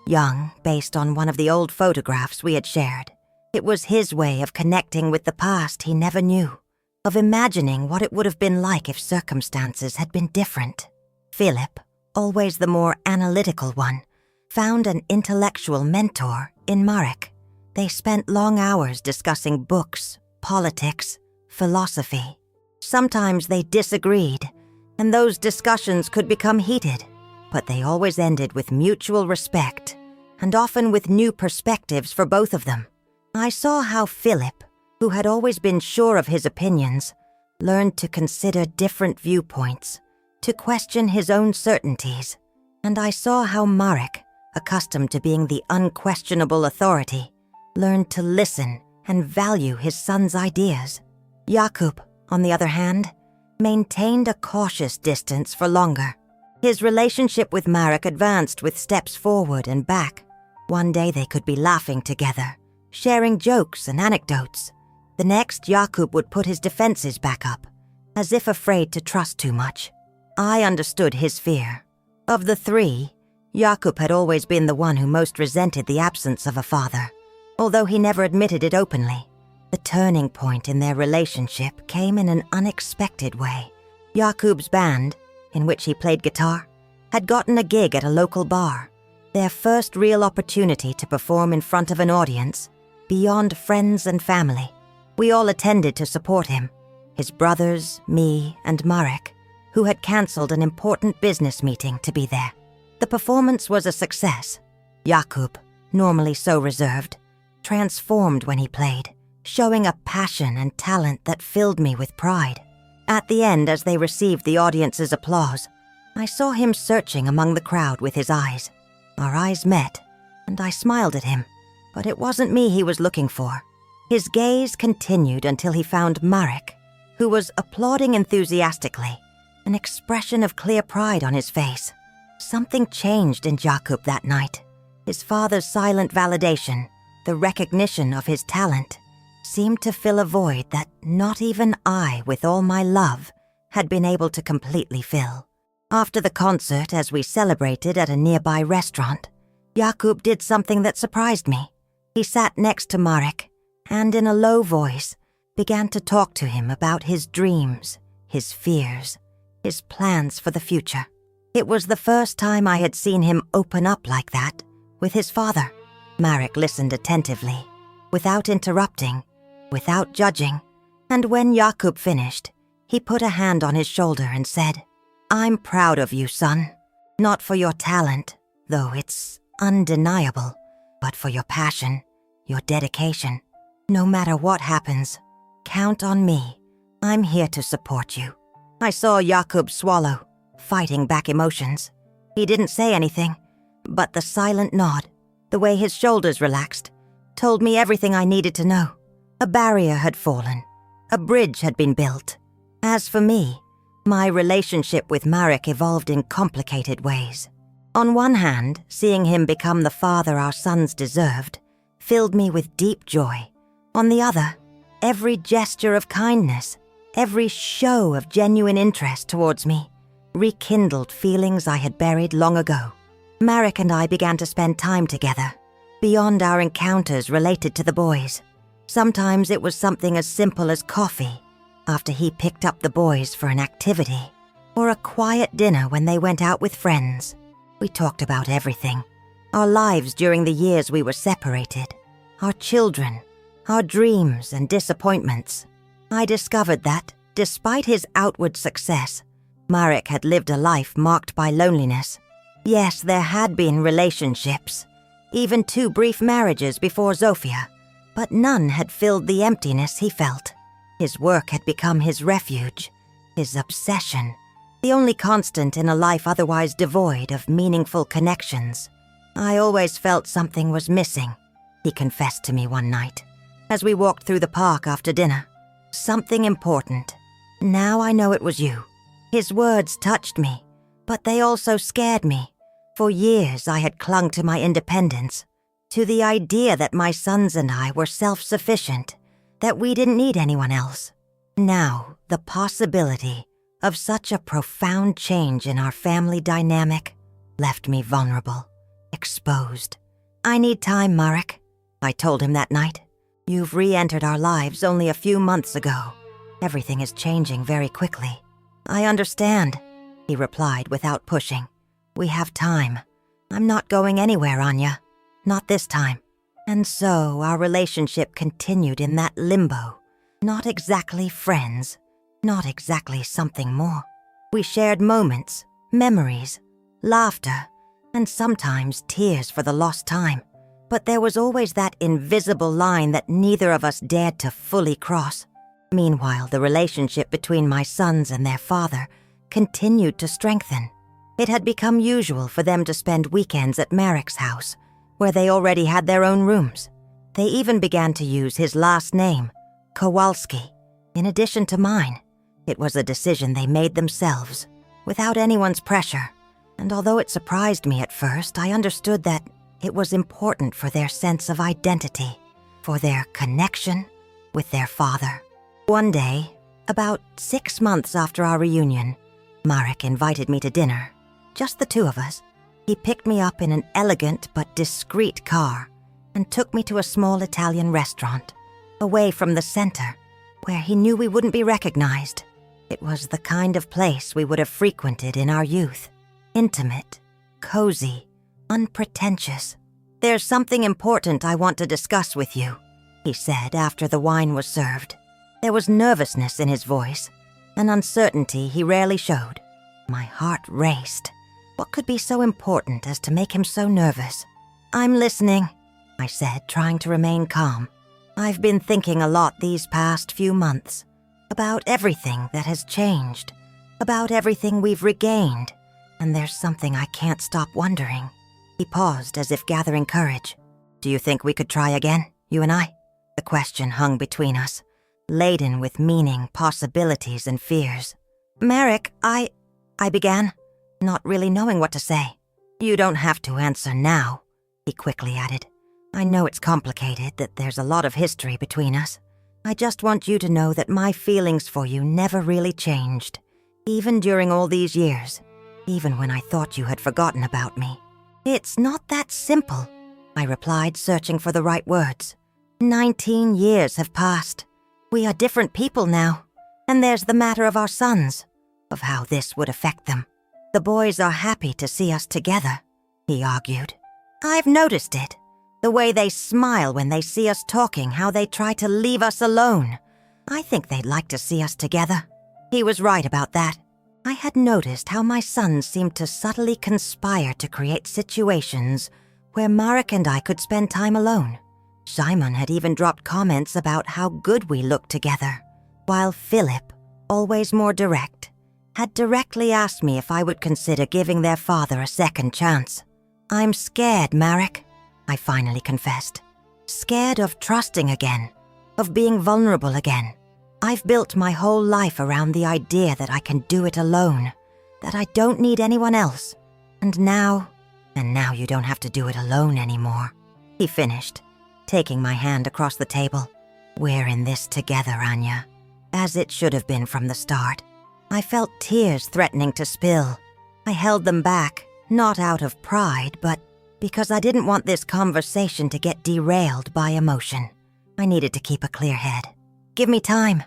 young, based on one of the old photographs we had shared. It was his way of connecting with the past he never knew, of imagining what it would have been like if circumstances had been different. Philip, always the more analytical one, found an intellectual mentor in Marek. They spent long hours discussing books, politics, philosophy. Sometimes they disagreed, and those discussions could become heated, but they always ended with mutual respect, and often with new perspectives for both of them. I saw how Philip, who had always been sure of his opinions, learned to consider different viewpoints, to question his own certainties, and I saw how Marek, accustomed to being the unquestionable authority, learned to listen and value his son's ideas. Jakub, on the other hand, maintained a cautious distance for longer. His relationship with Marek advanced with steps forward and back. One day they could be laughing together, sharing jokes and anecdotes. The next, Jakub would put his defenses back up, as if afraid to trust too much. I understood his fear. Of the three, Jakub had always been the one who most resented the absence of a father, although he never admitted it openly. The turning point in their relationship came in an unexpected way. Jakub's band, in which he played guitar, had gotten a gig at a local bar, their first real opportunity to perform in front of an audience, beyond friends and family. We all attended to support him, his brothers, me, and Marek, who had cancelled an important business meeting to be there. The performance was a success. Jakub, normally so reserved, transformed when he played, showing a passion and talent that filled me with pride. At the end, as they received the audience's applause, I saw him searching among the crowd with his eyes. Our eyes met, and I smiled at him, but it wasn't me he was looking for. His gaze continued until he found Marek, who was applauding enthusiastically, an expression of clear pride on his face. Something changed in Jakub that night. His father's silent validation, the recognition of his talent, seemed to fill a void that not even I, with all my love, had been able to completely fill. After the concert, as we celebrated at a nearby restaurant, Jakub did something that surprised me. He sat next to Marek and, in a low voice, began to talk to him about his dreams, his fears, his plans for the future. It was the first time I had seen him open up like that with his father. Marek listened attentively, without interrupting, without judging, and when Jakub finished, he put a hand on his shoulder and said, "I'm proud of you, son. Not for your talent, though it's undeniable, but for your passion, your dedication." No matter what happens, count on me. I'm here to support you." I saw Jakub swallow, fighting back emotions. He didn't say anything, but the silent nod, the way his shoulders relaxed, told me everything I needed to know. A barrier had fallen. A bridge had been built. As for me, my relationship with Marek evolved in complicated ways. On one hand, seeing him become the father our sons deserved filled me with deep joy. On the other, every gesture of kindness, every show of genuine interest towards me, rekindled feelings I had buried long ago. Marek and I began to spend time together, beyond our encounters related to the boys. Sometimes it was something as simple as coffee, after he picked up the boys for an activity, or a quiet dinner when they went out with friends. We talked about everything. Our lives during the years we were separated, our children, our dreams and disappointments. I discovered that, despite his outward success, Marek had lived a life marked by loneliness. Yes, there had been relationships, even 2 brief marriages before Zofia, but none had filled the emptiness he felt. His work had become his refuge, his obsession, the only constant in a life otherwise devoid of meaningful connections. "I always felt something was missing," he confessed to me one night, as we walked through the park after dinner. "Something important. Now I know it was you." His words touched me, but they also scared me. For years I had clung to my independence, to the idea that my sons and I were self-sufficient, that we didn't need anyone else. Now, the possibility of such a profound change in our family dynamic left me vulnerable, exposed. "I need time, Marek," I told him that night. "You've re-entered our lives only a few months ago. Everything is changing very quickly." "I understand," he replied without pushing. "We have time. I'm not going anywhere, Anya. Not this time." And so our relationship continued in that limbo. Not exactly friends, not exactly something more. We shared moments, memories, laughter, and sometimes tears for the lost time. But there was always that invisible line that neither of us dared to fully cross. Meanwhile, the relationship between my sons and their father continued to strengthen. It had become usual for them to spend weekends at Marek's house, where they already had their own rooms. They even began to use his last name, Kowalski, in addition to mine. It was a decision they made themselves, without anyone's pressure. And although it surprised me at first, I understood that it was important for their sense of identity, for their connection with their father. One day, about 6 months after our reunion, Marek invited me to dinner. Just the 2 of us. He picked me up in an elegant but discreet car and took me to a small Italian restaurant, away from the center, where he knew we wouldn't be recognized. It was the kind of place we would have frequented in our youth. Intimate, cozy, unpretentious. "There's something important I want to discuss with you," he said after the wine was served. There was nervousness in his voice, an uncertainty he rarely showed. My heart raced. What could be so important as to make him so nervous? "I'm listening," I said, trying to remain calm. "I've been thinking a lot these past few months, about everything that has changed, about everything we've regained, and there's something I can't stop wondering." He paused as if gathering courage. "Do you think we could try again, you and I?" The question hung between us, laden with meaning, possibilities, and fears. "Marek, I began, not really knowing what to say. "You don't have to answer now," he quickly added. "I know it's complicated, that there's a lot of history between us. I just want you to know that my feelings for you never really changed, even during all these years, even when I thought you had forgotten about me." "It's not that simple," I replied, searching for the right words. 19 years have passed. We are different people now. And there's the matter of our sons, of how this would affect them. The boys are happy to see us together, he argued. I've noticed it. The way they smile when they see us talking, how they try to leave us alone. I think they'd like to see us together. He was right about that. I had noticed how my sons seemed to subtly conspire to create situations where Marek and I could spend time alone. Simon had even dropped comments about how good we looked together, while Philip, always more direct, had directly asked me if I would consider giving their father a second chance. "I'm scared, Marek," I finally confessed. "Scared of trusting again, of being vulnerable again. I've built my whole life around the idea that I can do it alone, that I don't need anyone else. And now you don't have to do it alone anymore," he finished, taking my hand across the table. "We're in this together, Anya, as it should have been from the start." I felt tears threatening to spill. I held them back, not out of pride, but because I didn't want this conversation to get derailed by emotion. I needed to keep a clear head. "Give me time,"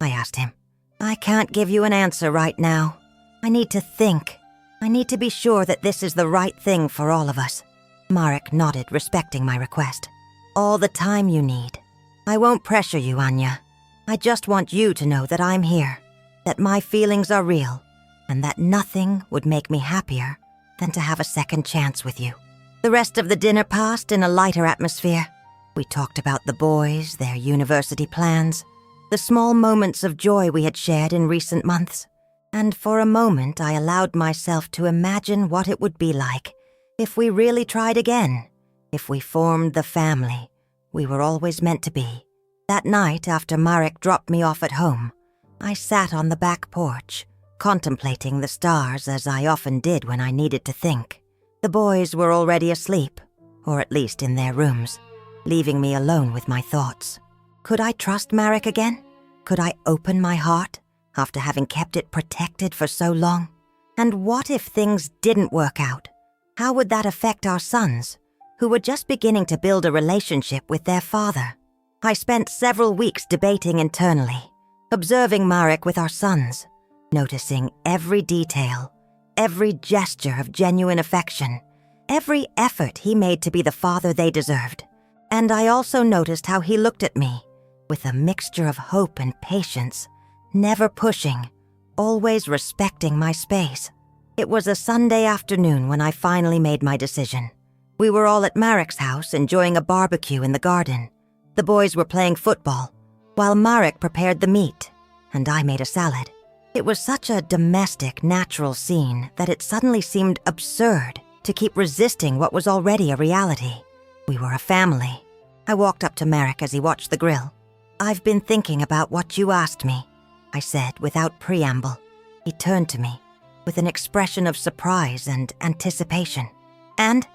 I asked him. "I can't give you an answer right now. I need to think. I need to be sure that this is the right thing for all of us." Marek nodded, respecting my request. "All the time you need. I won't pressure you, Anya. I just want you to know that I'm here, that my feelings are real, and that nothing would make me happier than to have a second chance with you." The rest of the dinner passed in a lighter atmosphere. We talked about the boys, their university plans, the small moments of joy we had shared in recent months, and for a moment I allowed myself to imagine what it would be like if we really tried again, if we formed the family we were always meant to be. That night, after Marek dropped me off at home, I sat on the back porch, contemplating the stars as I often did when I needed to think. The boys were already asleep, or at least in their rooms, leaving me alone with my thoughts. Could I trust Marek again? Could I open my heart after having kept it protected for so long? And what if things didn't work out? How would that affect our sons, who were just beginning to build a relationship with their father? I spent several weeks debating internally, observing Marek with our sons, noticing every detail, every gesture of genuine affection, every effort he made to be the father they deserved. And I also noticed how he looked at me, with a mixture of hope and patience, never pushing, always respecting my space. It was a Sunday afternoon when I finally made my decision. We were all at Marek's house enjoying a barbecue in the garden. The boys were playing football, while Marek prepared the meat, and I made a salad. It was such a domestic, natural scene that it suddenly seemed absurd to keep resisting what was already a reality. We were a family. I walked up to Marek as he watched the grill. "I've been thinking about what you asked me," I said without preamble. He turned to me with an expression of surprise and anticipation. "And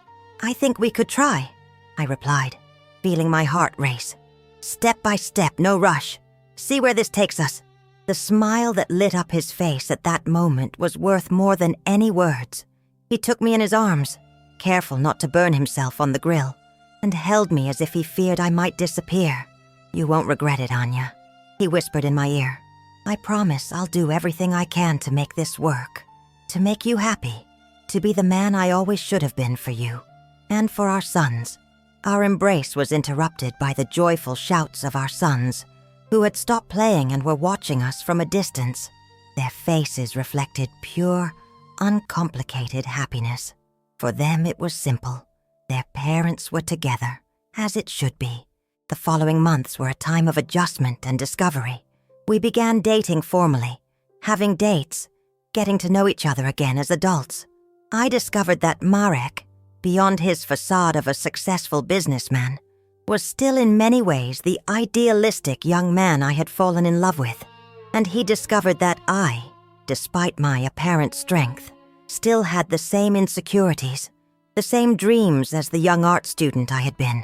I think we could try," I replied, feeling my heart race. "Step by step, no rush. See where this takes us." The smile that lit up his face at that moment was worth more than any words. He took me in his arms, careful not to burn himself on the grill, and held me as if he feared I might disappear. "You won't regret it, Anya," he whispered in my ear. "I promise I'll do everything I can to make this work, to make you happy, to be the man I always should have been for you, and for our sons." Our embrace was interrupted by the joyful shouts of our sons, who had stopped playing and were watching us from a distance. Their faces reflected pure, uncomplicated happiness. For them it was simple. Their parents were together, as it should be. The following months were a time of adjustment and discovery. We began dating formally, having dates, getting to know each other again as adults. I discovered that Marek, beyond his facade of a successful businessman, was still in many ways the idealistic young man I had fallen in love with. And he discovered that I, despite my apparent strength, still had the same insecurities, the same dreams as the young art student I had been.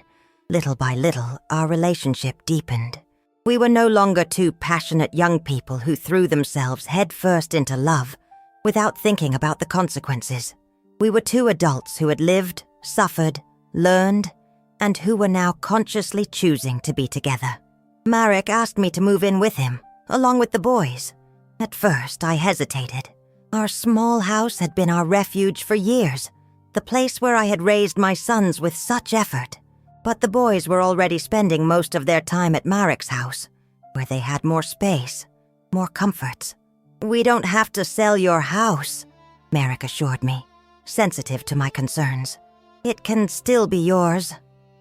Little by little, our relationship deepened. We were no longer two passionate young people who threw themselves headfirst into love without thinking about the consequences. We were two adults who had lived, suffered, learned, and who were now consciously choosing to be together. Marek asked me to move in with him, along with the boys. At first, I hesitated. Our small house had been our refuge for years, the place where I had raised my sons with such effort. But the boys were already spending most of their time at Marek's house, where they had more space, more comforts. "We don't have to sell your house," Marek assured me, sensitive to my concerns. "It can still be yours,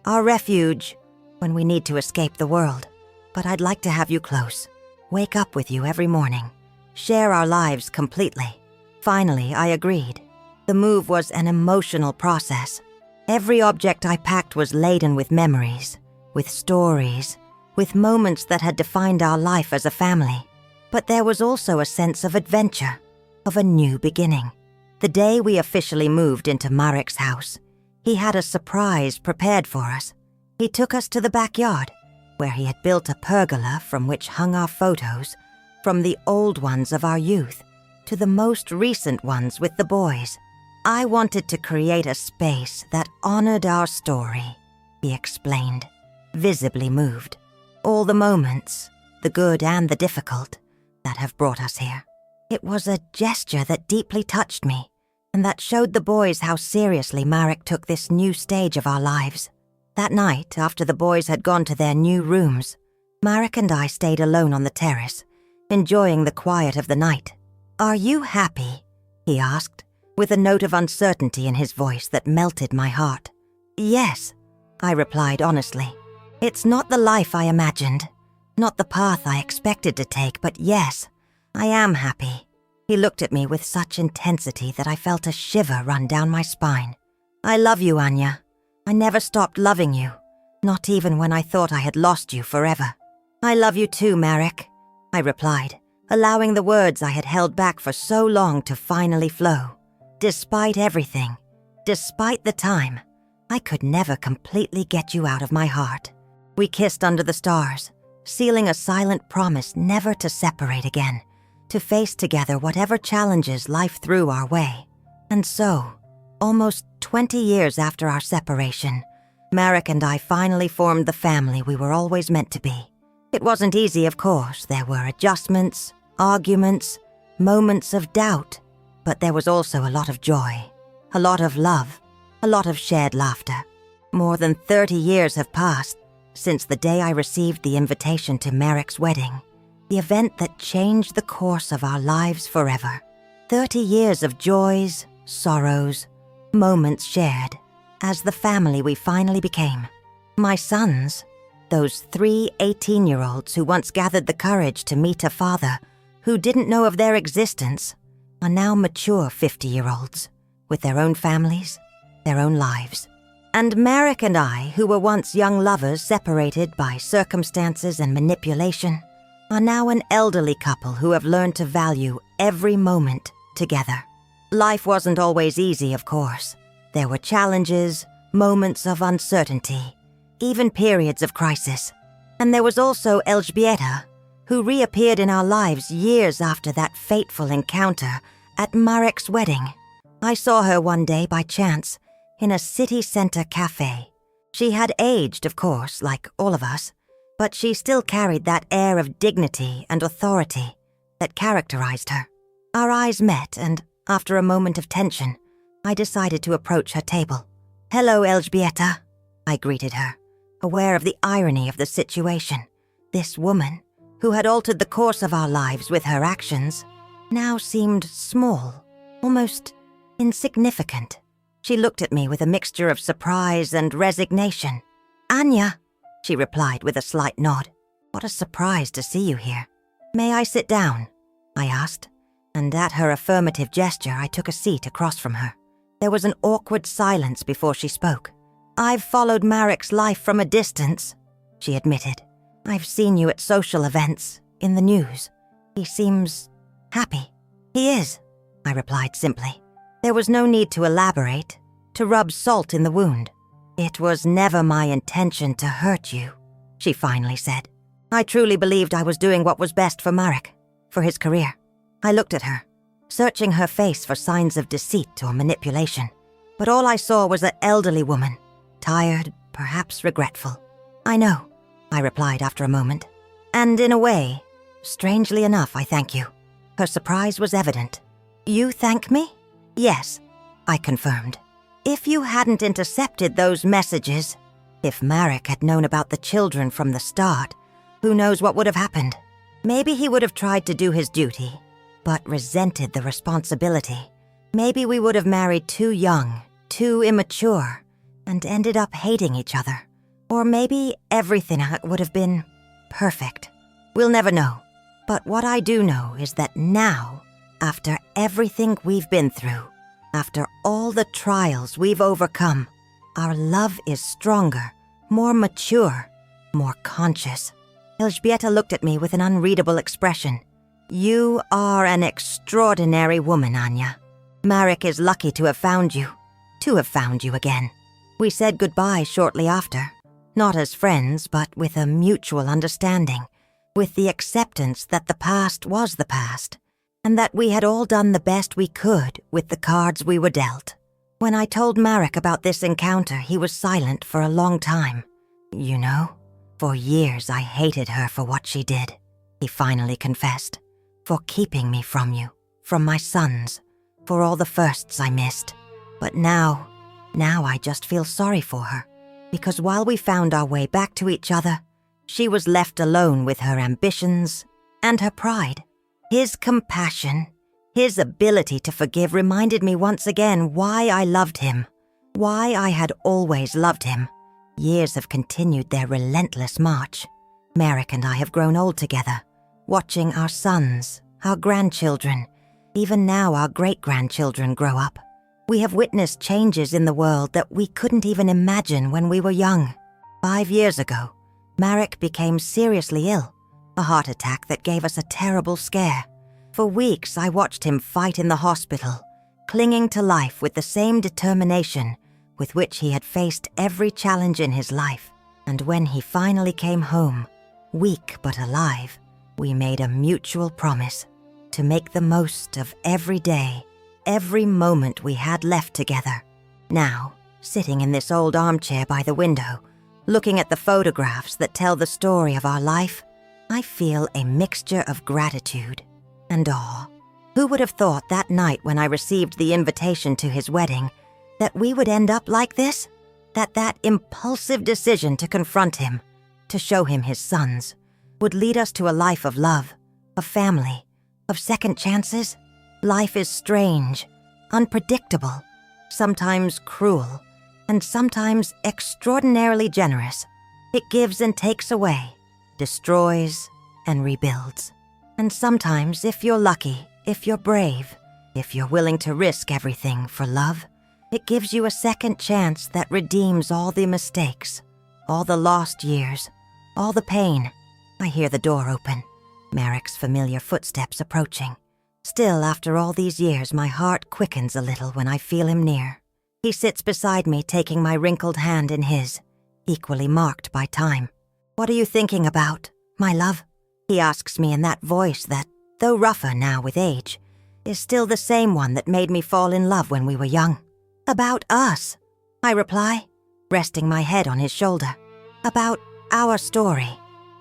our refuge, when we need to escape the world. But I'd like to have you close, wake up with you every morning, share our lives completely. Finally, I agreed. The move was an emotional process. Every object I packed was laden with memories, with stories, with moments that had defined our life as a family. But there was also a sense of adventure, of a new beginning. The day we officially moved into Marek's house, he had a surprise prepared for us. He took us to the backyard, where he had built a pergola from which hung our photos, from the old ones of our youth to the most recent ones with the boys. I wanted to create a space that honored our story, he explained, visibly moved. All the moments, the good and the difficult, that have brought us here. It was a gesture that deeply touched me, and that showed the boys how seriously Marek took this new stage of our lives. That night, after the boys had gone to their new rooms, Marek and I stayed alone on the terrace, enjoying the quiet of the night. "Are you happy?" he asked, with a note of uncertainty in his voice that melted my heart. "Yes," I replied honestly. "It's not the life I imagined, not the path I expected to take, but yes, I am happy." He looked at me with such intensity that I felt a shiver run down my spine. "I love you, Anya. I never stopped loving you, not even when I thought I had lost you forever." "I love you too, Marek," I replied, allowing the words I had held back for so long to finally flow. Despite everything, despite the time, I could never completely get you out of my heart. We kissed under the stars, sealing a silent promise never to separate again, to face together whatever challenges life threw our way. And so, almost 20 years after our separation, Marek and I finally formed the family we were always meant to be. It wasn't easy, of course. There were adjustments, arguments, moments of doubt, but there was also a lot of joy, a lot of love, a lot of shared laughter. More than 30 years have passed since the day I received the invitation to Marek's wedding, the event that changed the course of our lives forever. 30 years of joys, sorrows, moments shared as the family we finally became. My sons, those 3 18-year-olds who once gathered the courage to meet a father who didn't know of their existence, are now mature 50-year-olds with their own families, their own lives. And Marek and I, who were once young lovers separated by circumstances and manipulation, are now an elderly couple who have learned to value every moment together. Life wasn't always easy, of course. There were challenges, moments of uncertainty, even periods of crisis. And there was also Elżbieta, who reappeared in our lives years after that fateful encounter at Marek's wedding. I saw her one day by chance in a city center cafe. She had aged, of course, like all of us, but she still carried that air of dignity and authority that characterized her. Our eyes met, and after a moment of tension, I decided to approach her table. "Hello, Elżbieta," I greeted her, aware of the irony of the situation. This woman, who had altered the course of our lives with her actions, now seemed small, almost insignificant. She looked at me with a mixture of surprise and resignation. "Anya," she replied with a slight nod. "What a surprise to see you here." "May I sit down?" I asked, and at her affirmative gesture I took a seat across from her. There was an awkward silence before she spoke. "I've followed Marek's life from a distance," she admitted. "I've seen you at social events, in the news. He seems happy." "He is," I replied simply. There was no need to elaborate, to rub salt in the wound. "It was never my intention to hurt you," she finally said. "I truly believed I was doing what was best for Marek, for his career." I looked at her, searching her face for signs of deceit or manipulation. But all I saw was an elderly woman, tired, perhaps regretful. "I know," I replied after a moment. "And in a way, strangely enough, I thank you." Her surprise was evident. "You thank me?" "Yes," I confirmed. "If you hadn't intercepted those messages, if Marek had known about the children from the start, who knows what would have happened? Maybe he would have tried to do his duty, but resented the responsibility. Maybe we would have married too young, too immature, and ended up hating each other. Or maybe everything would have been perfect. We'll never know. But what I do know is that now, after everything we've been through, after all the trials we've overcome, our love is stronger, more mature, more conscious. Elżbieta looked at me with an unreadable expression. You are an extraordinary woman, Anya. Marek is lucky to have found you again. We said goodbye shortly after, not as friends, but with a mutual understanding, with the acceptance that the past was the past, and that we had all done the best we could with the cards we were dealt. When I told Marek about this encounter, he was silent for a long time. You know, for years I hated her for what she did, he finally confessed, for keeping me from you, from my sons, for all the firsts I missed. But now I just feel sorry for her, because while we found our way back to each other, she was left alone with her ambitions and her pride. His compassion, his ability to forgive reminded me once again why I loved him, why I had always loved him. Years have continued their relentless march. Marek and I have grown old together, watching our sons, our grandchildren, even now our great-grandchildren grow up. We have witnessed changes in the world that we couldn't even imagine when we were young. 5 years ago, Marek became seriously ill, a heart attack that gave us a terrible scare. For weeks, I watched him fight in the hospital, clinging to life with the same determination with which he had faced every challenge in his life. And when he finally came home, weak but alive, we made a mutual promise to make the most of every day, every moment we had left together. Now, sitting in this old armchair by the window, looking at the photographs that tell the story of our life, I feel a mixture of gratitude and awe. Who would have thought that night when I received the invitation to his wedding that we would end up like this? That impulsive decision to confront him, to show him his sons, would lead us to a life of love, of family, of second chances? Life is strange, unpredictable, sometimes cruel, and sometimes extraordinarily generous. It gives and takes away, destroys and rebuilds. And sometimes, if you're lucky, if you're brave, if you're willing to risk everything for love, it gives you a second chance that redeems all the mistakes, all the lost years, all the pain. I hear the door open, Marek's familiar footsteps approaching. Still, after all these years, my heart quickens a little when I feel him near. He sits beside me, taking my wrinkled hand in his, equally marked by time. What are you thinking about, my love? He asks me in that voice that, though rougher now with age, is still the same one that made me fall in love when we were young. About us, I reply, resting my head on his shoulder. About our story.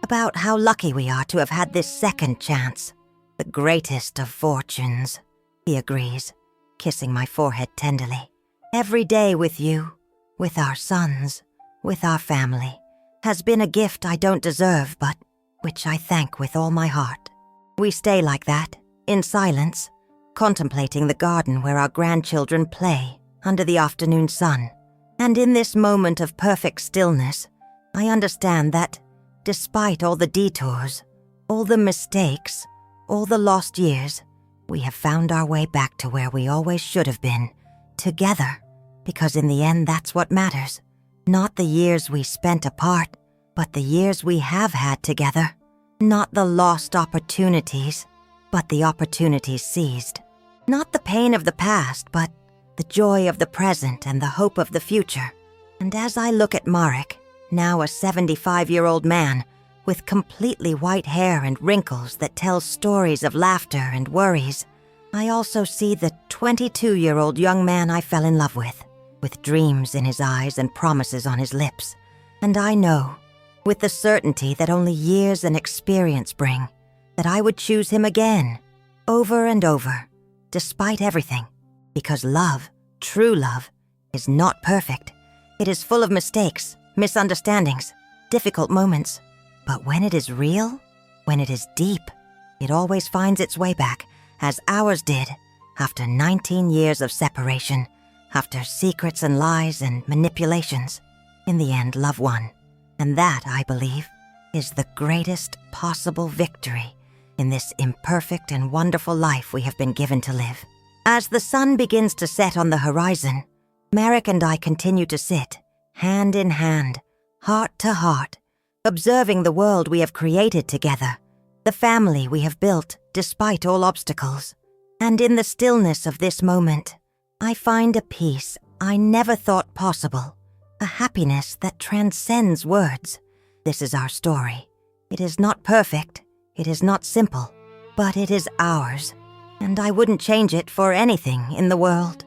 About how lucky we are to have had this second chance. The greatest of fortunes, he agrees, kissing my forehead tenderly. Every day with you, with our sons, with our family, has been a gift I don't deserve, but which I thank with all my heart. We stay like that, in silence, contemplating the garden where our grandchildren play under the afternoon sun. And in this moment of perfect stillness, I understand that, despite all the detours, all the mistakes, all the lost years, we have found our way back to where we always should have been, together, because in the end that's what matters. Not the years we spent apart, but the years we have had together. Not the lost opportunities, but the opportunities seized. Not the pain of the past, but the joy of the present and the hope of the future. And as I look at Marek, now a 75-year-old man, with completely white hair and wrinkles that tell stories of laughter and worries, I also see the 22-year-old young man I fell in love with dreams in his eyes and promises on his lips. And I know, with the certainty that only years and experience bring, that I would choose him again, over and over, despite everything, because love, true love, is not perfect. It is full of mistakes, misunderstandings, difficult moments. But when it is real, when it is deep, it always finds its way back, as ours did, after 19 years of separation, after secrets and lies and manipulations. In the end, love won. And that, I believe, is the greatest possible victory in this imperfect and wonderful life we have been given to live. As the sun begins to set on the horizon, Merrick and I continue to sit, hand in hand, heart to heart, observing the world we have created together, the family we have built despite all obstacles. And in the stillness of this moment, I find a peace I never thought possible, a happiness that transcends words. This is our story. It is not perfect, it is not simple, but it is ours, and I wouldn't change it for anything in the world.